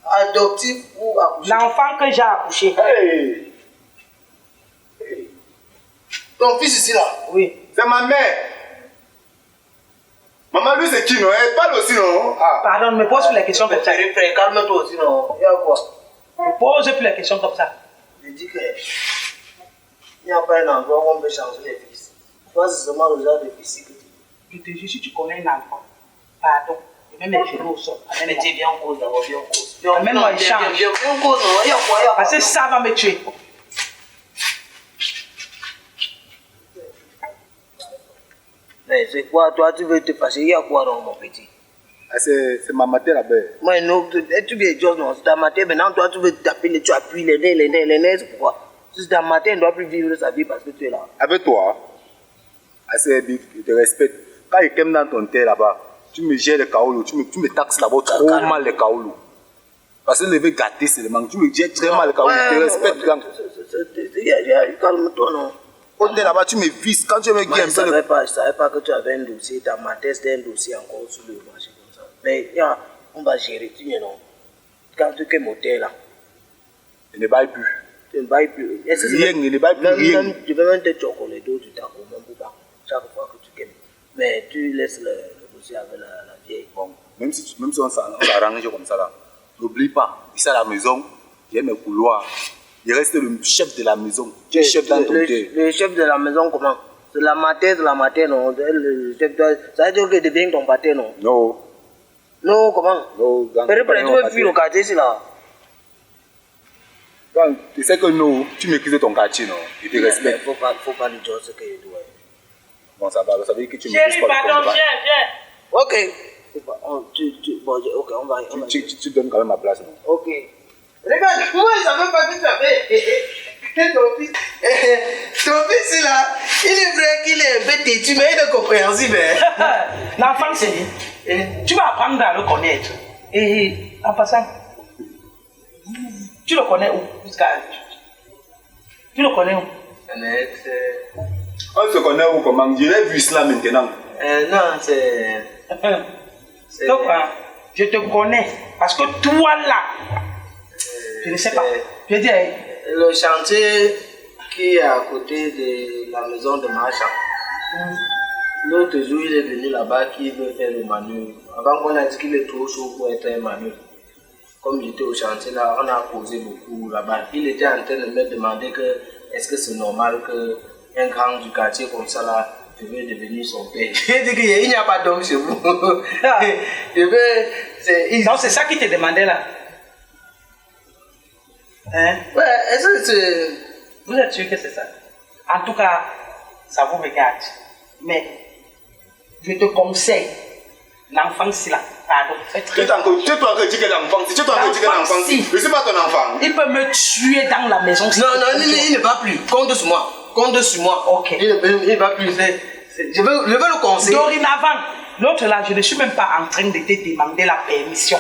Adoptif ou accouché? L'enfant que j'ai accouché. Hey! Ton fils ici là? Oui. C'est ma mère. Maman, lui, c'est qui, non? Elle parle aussi, non? Ah. Pardon, ne me pose plus les questions comme ça. Berry frère, calme-toi aussi non? Il y a quoi? Ne me pose plus les questions comme ça. Je dis que il n'y a pas un endroit où on peut changer les fils. Toi, c'est seulement le genre de fils que tu... Je te jure, si tu connais un enfant, pardon, je vais mettre genoux au sol. Mais dis bien en cause d'abord, bien en cause. Amène-moi un change. Bien en cause, non? Il y a quoi? Parce que ça va me tuer. Mais c'est quoi? Toi, tu veux te passer? Il y a quoi dans mon petit? Ah, c'est ma mater là-bas. Moi, non, tu veux dire non, c'est ta mater. Maintenant, toi, tu veux taper, tu appuies les nez, c'est pourquoi? Si ta mater, elle ne doit plus vivre sa vie parce que tu es là. Avec toi, assez big, je te respecte. Quand il t'aime dans ton terre là-bas, tu me gères les kaoulou, tu me taxes là-bas trop mal les kaoulou. Parce que je vais gâter seulement, tu me gères très mal les kaoulou, je te respecte. Calme-toi, non. Quand tu es là-bas, tu me vises. Quand tu me guides un peu. Je ne savais pas que tu avais un dossier. Ta mater, c'était un dossier encore sur le marché comme ça. Mais on va gérer, tu sais, non. Quand tu es moteur là. Je ne baille plus. Tu ne bailles plus. Rien, il ne baille plus rien. Tu peux même te chocolat d'eau, tu t'accompagnes pour pas. Chaque fois que tu gagnes. Mais tu laisses le dossier avec la vieille. Bon, même si on s'arrange comme ça là, n'oublie pas, ici à la maison, il y a mes couloirs. Il reste le chef de la maison. Tu es chef dans ton terre. Le chef de la maison, comment? C'est la mater, non. Le chef de... Ça veut dire que tu deviens ton pâté, non? Non. Non, comment? Non, tu veux fuir le quartier, c'est là. Quand tu sais que non, tu maîtrises ton quartier, non? Il te respecte. Il ne faut pas lui dire ce qu'il doit. Bon, ça va, ça veut dire que tu maîtrises pas le pardon, viens. Ok. Bon, ok, on va. Tu donnes quand même ma place, non? Ok. Regarde, moi, je ne savais pas que tu avais ton fils. Ton fils, là, il est vrai qu'il est un peu têtu, mais il est compréhensible. L'enfant, c'est... Tu vas apprendre à le connaître. Et en passant, tu le connais où? Tu le connais où? On se connaît où comment? Je l'ai vu cela maintenant. Non, c'est... Donc, je te connais. Parce que toi, là, je ne sais pas. Je dis, le chantier qui est à côté de la maison de Marchand. L'autre jour, il est venu là-bas qui veut faire le manœuvre. Avant qu'on a dit qu'il est trop chaud pour être un manœuvre. Comme j'étais au chantier là, on a causé beaucoup là-bas. Il était en train de me demander que est-ce que c'est normal qu'un grand du quartier comme ça là, je veux devenir son père. Il dit qu'il n'y a pas d'homme chez vous. Donc c'est ça qui te demandait là. Hein? Ouais, est-ce que c'est... Vous êtes sûr que c'est ça? En tout cas, ça vous regarde. Mais je te conseille, l'enfant si là, pardon, fais très... Tu es toi qui dis que l'enfant, je ne suis pas ton enfant. Il peut me tuer dans la maison. Non, il ne va plus. Compte sur moi. Compte sur moi. Ok. Il ne va plus. Je veux le conseiller. Dorénavant, l'autre là, je ne suis même pas en train de te demander la permission.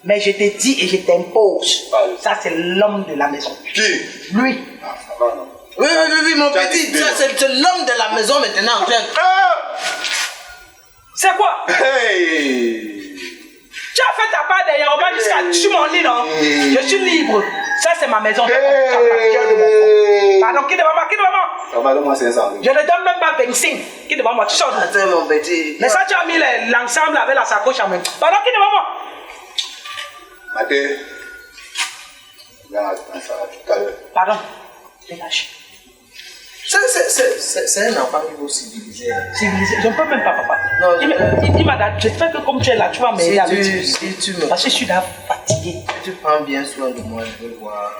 Mais je te dis et je t'impose. Ça, c'est l'homme de la maison. Qui? Lui. Ah, ça va, non? Oui, mon petit. C'est l'homme de la maison maintenant. C'est quoi? Hey! Tu as fait ta part derrière, on va jusqu'à sur mon lit, non? Je suis libre. Ça, c'est ma maison. Pardon, qui devant moi? Ça va, donne-moi 500. Je ne donne même pas 25. Qui devant moi? Tu sors d'où? Attends, mon petit. Mais ça, tu as mis l'ensemble avec la sacoche en même. Pardon, qui devant moi? Maté. Viens, ça va tout à l'heure. Pardon, dégage. C'est un enfant qui veut civiliser. Civilisé, je ne peux même pas, papa. Non, il m'a dit, j'espère que comme tu es là, tu vas m'aider avec si tu me... Parce que je suis là fatigué. Tu prends bien soin de moi, je veux voir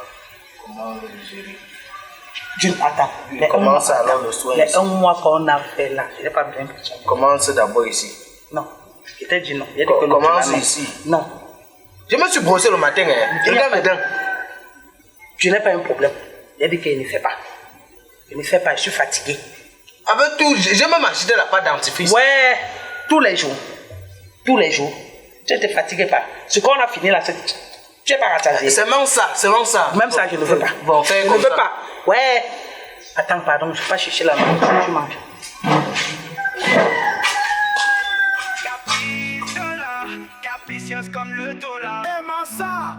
comment le gérer. Je ne attends. Mais comment ça alors le soin Les ici? un mois qu'on a fait là, je n'ai pas bien pris. Commence d'abord ici. Non, je t'ai dit non. Commence ici. Non. Je me suis brossé le matin. Regarde mes dents. Je n'ai pas un problème. Il a dit qu'il ne fait pas. Je ne fais pas, je suis fatigué. Avec tout, j'ai même acheté la pâte dentifrice. Ouais, tous les jours. Tous les jours. Tu n'es fatigué pas. Ce qu'on a fini là, tu n'es pas rassasié. C'est même ça. Même ça, je ne veux pas. Bon, fais je comme ne veux ça. pas. Ouais. Attends, pardon, je ne vais pas chercher la main. Je mange. Capricieuse comme le dollar. Aimant ça,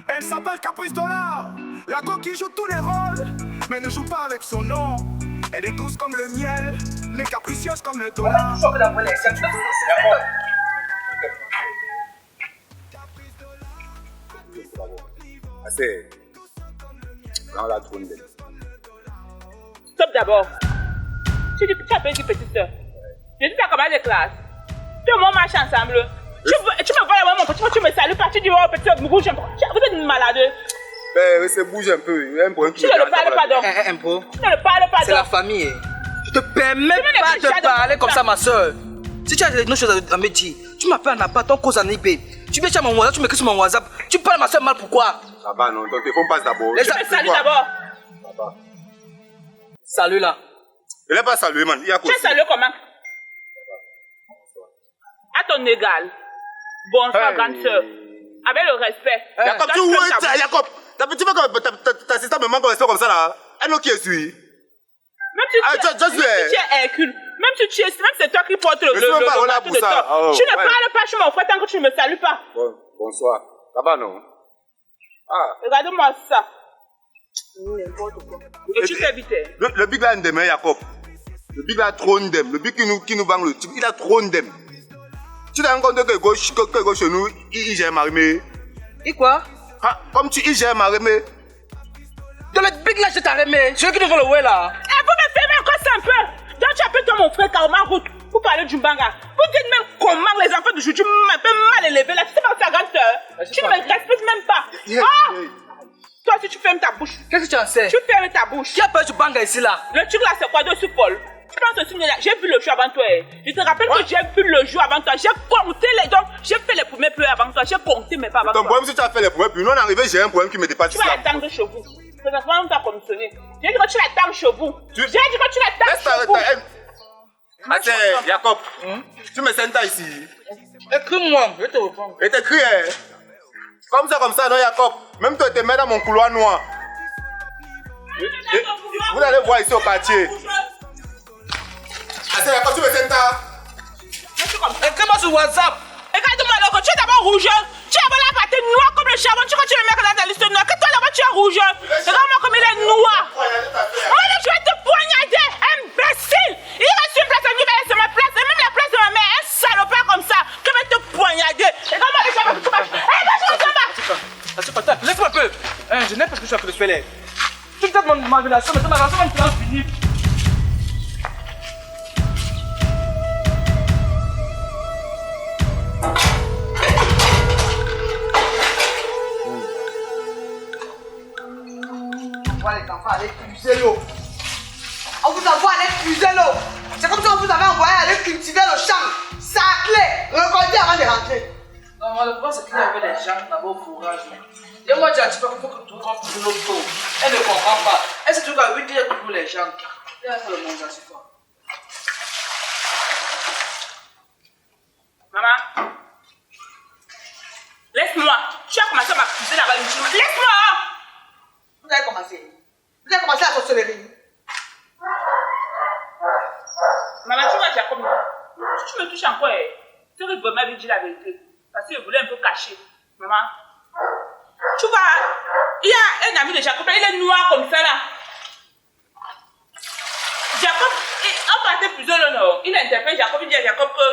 elle s'appelle Caprice Dollar. La coquille joue tous les rôles, mais ne joue pas avec son nom. Elle est douce comme le miel, mais capricieuse comme le dollar. Assez. Dans la trône. Stop d'abord. Tu as payé une petite soeur. Je dis ta camarade de classe. Tout le monde marche ensemble. Tu me vois là, mon petit, tu me salues pas. Tu dis, oh, petit, me bouge un peu. Vous êtes une malade. Ben, c'est bouge un peu. Il y a un problème qui Tu ne le parles pas donc. Un peu. Tu ne le parles pas donc. C'est la famille. Je te permets pas de parler comme ça, ma soeur. Si tu as des choses à me dire, tu m'appelles en appart, on cause en IB. Tu viens sur mon WhatsApp, tu m'écris sur mon WhatsApp. Tu parles à ma soeur mal, pourquoi? Ça va, non, ton téléphone passe d'abord. Tu me salues d'abord. Salut là. Il n'est pas salué, man. Il y a quoi? Tu es salué comment? À ton égal. Bonsoir, grande soeur. Avec le respect. Jacob, tu où es Jacob? Tu veux que ta assistant me manque de respect comme ça là? Elle qui est suivi. Même si tu es Hercule, même si c'est toi qui porte le marteau de toi, tu ne parles pas chez mon frère tant que tu ne me salues pas. Bonsoir. Ça va, non? Regarde-moi ça. N'importe quoi. Et tu t'es vite. Le big là, Ndem, Jacob. Le big là, trop Ndem. Le big qui nous vend le type, il a trop Ndem. Tu t'as rencontré que gauche chez nous, il gère Marimé. Et quoi? Comme il gère Marimé. Dans le big là, je t'ai remis. Je veux que tu vois le ouais là. Eh, vous me faites encore ça un peu. Donc tu appelles toi mon frère Karma Route pour parler du Mbanga. Vous dites même comment les enfants d'aujourd'hui, tu m'as un peu mal élevé là. Tu sais pas ta grande soeur. Tu ne me respectes même pas. Toi si tu fermes ta bouche. Qu'est-ce que tu en sais? Tu fermes ta bouche. Qui a peur du Mbanga ici là? Le truc là c'est quoi dessus Paul? Tu penses aussi, j'ai vu le jour avant toi. Je te rappelle que j'ai vu le jour avant toi. J'ai compté les dons. J'ai fait les premiers pleurs avant toi. J'ai compté mes pas avant toi. Ton problème, si tu as fait les premiers pleurs, nous on est arrivé, j'ai un problème qui me dépasse. Tu vas attendre chez vous. Présentement, on t'a commissionné. J'ai dit que tu l'attends chez vous. J'ai dit que tu l'attends chez vous. Attends, Jacob, tu me sens ici. Écris-moi, je te réponds. Et t'écris, comme ça, non, Jacob. Même toi, tu te mets dans mon couloir noir. Vous allez voir ici au quartier. Attends, Jacob, tu me sens là. Écris-moi sur WhatsApp. Regarde-moi, là, tu es d'abord rouge. Tu es la partie noire comme le charbon. Tu continues à mettre dans ta liste noire. Que toi, là-bas, tu es rouge. Regarde-moi comme il est noir. Je vais te poignarder, imbécile. Il reste une place à lui, c'est ma place. Et même la place de ma mère, un salopard comme ça. Que je vais te poignarder. Regarde-moi, le charbon, tu marches. Attends, laisse-moi un peu. Je n'ai pas ce que je suis en train de faire là. Tu me donnes ma relation, mais ma relation va me faire finir. On voit les enfants aller puiser l'eau. On vous envoie aller puiser l'eau. C'est comme si on vous avait envoyé aller cultiver le champ. Saclé, recorder avant de rentrer. Non, le problème c'est qu'il y avait des gens là-bas au fourrage. Et moi, j'ai dit qu'il faut que tout le monde puisse l'eau. Elle ne comprend pas. Elle s'est toujours à 8 heures pour les gens. Elle a fait le monde, ça suffit. Maman, laisse-moi. Tu as commencé à m'accuser là-bas inutilement. Laisse-moi. Vous avez commencé la sorcellerie. Maman, tu vois Jacob, si tu me touches encore, c'est que vraiment lui dire la vérité. Parce qu'il voulait un peu cacher. Maman, tu vois, il y a un ami de Jacob, il est noir comme ça là. Jacob, on partait plusieurs non. Il interpelle Jacob, il dit à Jacob que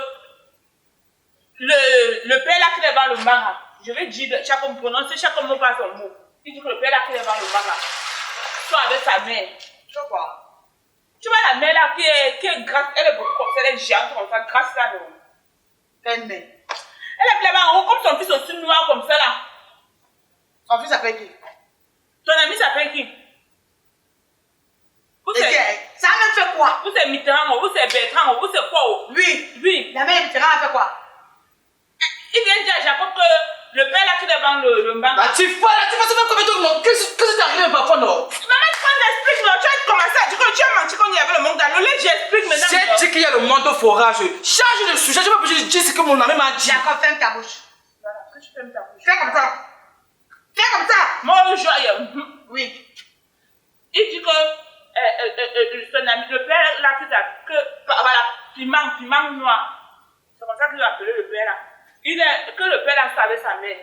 le père là qui est devant le mara, je vais dire, Jacob prononce, chaque mot par son mot. Il dit que le père là qui est devant le mara, soit avec sa mère. Je vois. Tu vois la mère là qui est grasse, elle est beaucoup comme ça, elle est géante comme ça, grasse là non. Quelle mère? Elle est là-bas en haut comme son fils aussi noir comme ça là. Son fils s'appelle qui? Ton ami s'appelle qui? Vous Ça a même fait quoi? Vous c'est Mitterrand, vous c'est Bertrand, vous c'est quoi? Oui. La mère Mitterrand a fait quoi? Il vient dire à Jacob que le père là qui est devant le banc. Tu fais comme tout le monde. Qu'est-ce que t'es arrivé parfois non? Maman, tu m'expliques, non? Tu as commencé à dire que tu as menti quand il y avait le monde dans le lait, j'explique maintenant. J'ai dit qu'il y a le monde au forage. Change de sujet, je ne peux pas dire ce que mon ami m'a dit. Jacob, ferme ta bouche. Voilà, que tu fermes ta bouche. Fais comme ça. Fais comme ça. Moi, joyeux. Oui. Il dit que son ami, le père là, que voilà, piment noir. C'est comme ça qu'il a appelé le père là. Que le père là savait sa mère.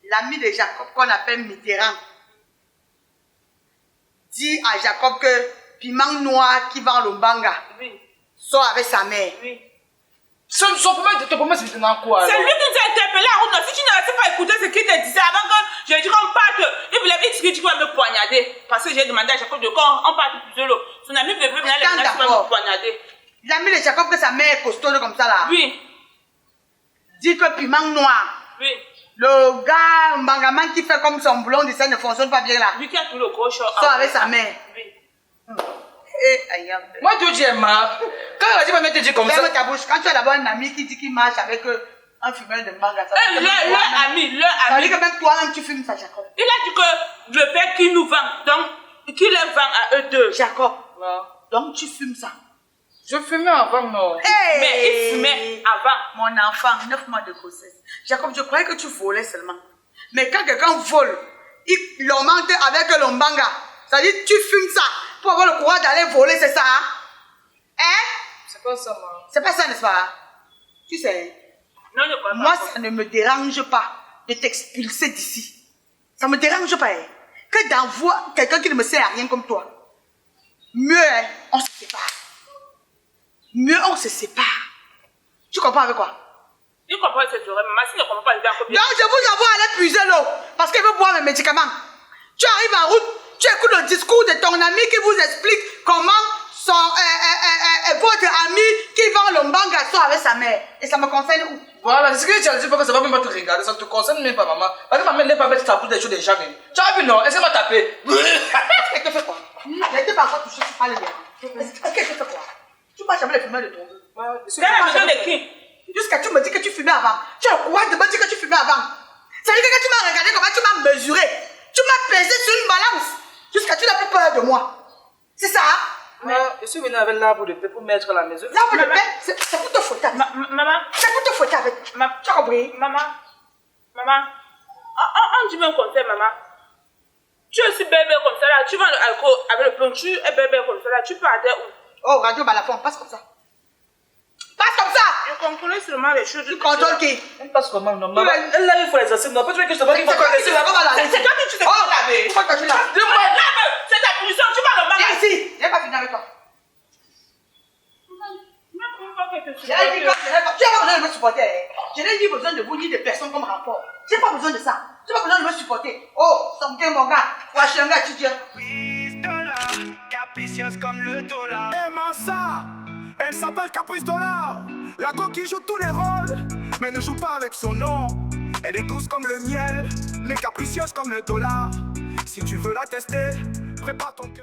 L'ami de Jacob qu'on appelle Mitterrand dit à Jacob que piment noir qui vend le Mbanga sort avec sa mère. Oui. Son problème c'est maintenant quoi? C'est lui qui nous a interpellé à route. Si tu n'avais pas écouté ce qu'il te disait avant que je lui dis qu'on parte, il voulait dire qu'il va me poignarder. Parce que j'ai demandé à Jacob de quand on parte plus de l'eau. Son ami veut venir me poignarder. L'ami de Jacob que sa mère est costaud comme ça là. Oui. Dit que piment noir. Oui. Le gars Mbangaman qui fait comme son boulon de ça ne fonctionne pas bien là. Lui qui a tout le gros short. Sort avec sa mère. Oui. aïe. Moi, tu dis Emma. Quand elle a dit, maman te dit comme ça. Ferme ta bouche. Quand tu as d'abord un ami qui dit qu'il marche avec un fumeur de manga, ça veut dire que même toi-même- Leur ça veut ami. dire que même toi-même tu fumes ça, Jacob. Il a dit que le père qui nous vend, donc, qui les vend à eux deux. Jacob, Non. donc tu fumes ça. Je fumais avant, non. Hey! Mais il fumait avant. Mon enfant, 9 mois de grossesse. Jacob, je croyais que tu volais seulement. Mais quand quelqu'un vole, il l'augmente avec l'ombanga. C'est-à-dire tu fumes ça pour avoir le courage d'aller voler, c'est ça? Hein? C'est pas ça, moi. C'est pas ça, n'est-ce pas? Tu sais, Non, je crois pas. moi, ça ne me dérange pas de t'expulser d'ici. Ça me dérange pas, hein, que d'envoyer quelqu'un qui ne me sert à rien comme toi. Mieux, hein, on se sépare. Mieux, on se sépare. Tu comprends avec quoi? Il comprend cette oreille. Maman, si ne comprend pas, il va copier. Donc, je vous envoie aller puiser l'eau parce qu'il veut boire mes médicaments. Tu arrives en route, tu écoutes le discours de ton ami qui vous explique comment votre ami qui vend le mbanga sort avec sa mère. Et ça me concerne où? Voilà, c'est ce que tu as dit, parce que ça va même pas te regarder, ça te concerne même pas, maman. Parce que maman n'est pas mettre sa bouche des choses des gens. Tu as vu, non? Est-ce qu'elle m'a tapé? Elle te fait quoi? Elle te parfois touché, tu parles bien. Est-ce qu'elle te fait quoi? Tu passes jamais les fumeurs de ton deux. C'est la maison de qui? Jusqu'à tu me dis que tu fumais avant. Tu as le courage de me dire que tu fumais avant. Ça veut dire que quand tu m'as regardé, comment tu m'as mesuré. Tu m'as pesé sur une balance. Jusqu'à tu n'as plus peur de moi. C'est ça? Je suis venu avec l'arbre de paix pour mettre à la maison. L'arbre de paix, c'est pour te fouetter avec. Maman, C'est pour te fouetter avec. Tu as compris? maman, on dit même comme ça, maman. Tu es aussi bébé comme ça là, tu vends l'alcool avec le pain, tu es bébé comme ça là, tu partais où? Oh, Radio Balafon, passe comme ça. Passe comme ça. Je contrôle seulement les choses. Tu contrôles qui? Elle passe comment, non? Maman, elle l'a eu pour les assises, non? Pas tu veux que je te vois qu'il faut C'est toi qui connaître. te laves la C'est toi qui tu te fais laver. Pourquoi toi tu laves? C'est ta punition, tu vas le Viens maman. ici. Je n'ai pas fini avec toi. Tu n'as pas besoin de me supporter. Je n'ai ni besoin de vous ni de personne comme rapport. Je n'ai pas besoin de ça. Tu n'as pas besoin de me supporter. Oh, son gars, mon gars. Wesh, un gars étudiant. Dollar, capricieuse comme le dollar. Aimant ça, elle s'appelle Caprice Dollar. La go qui joue tous les rôles, mais ne joue pas avec son nom. Elle est douce comme le miel, mais capricieuse comme le dollar. Si tu veux la tester, prépare ton cœur.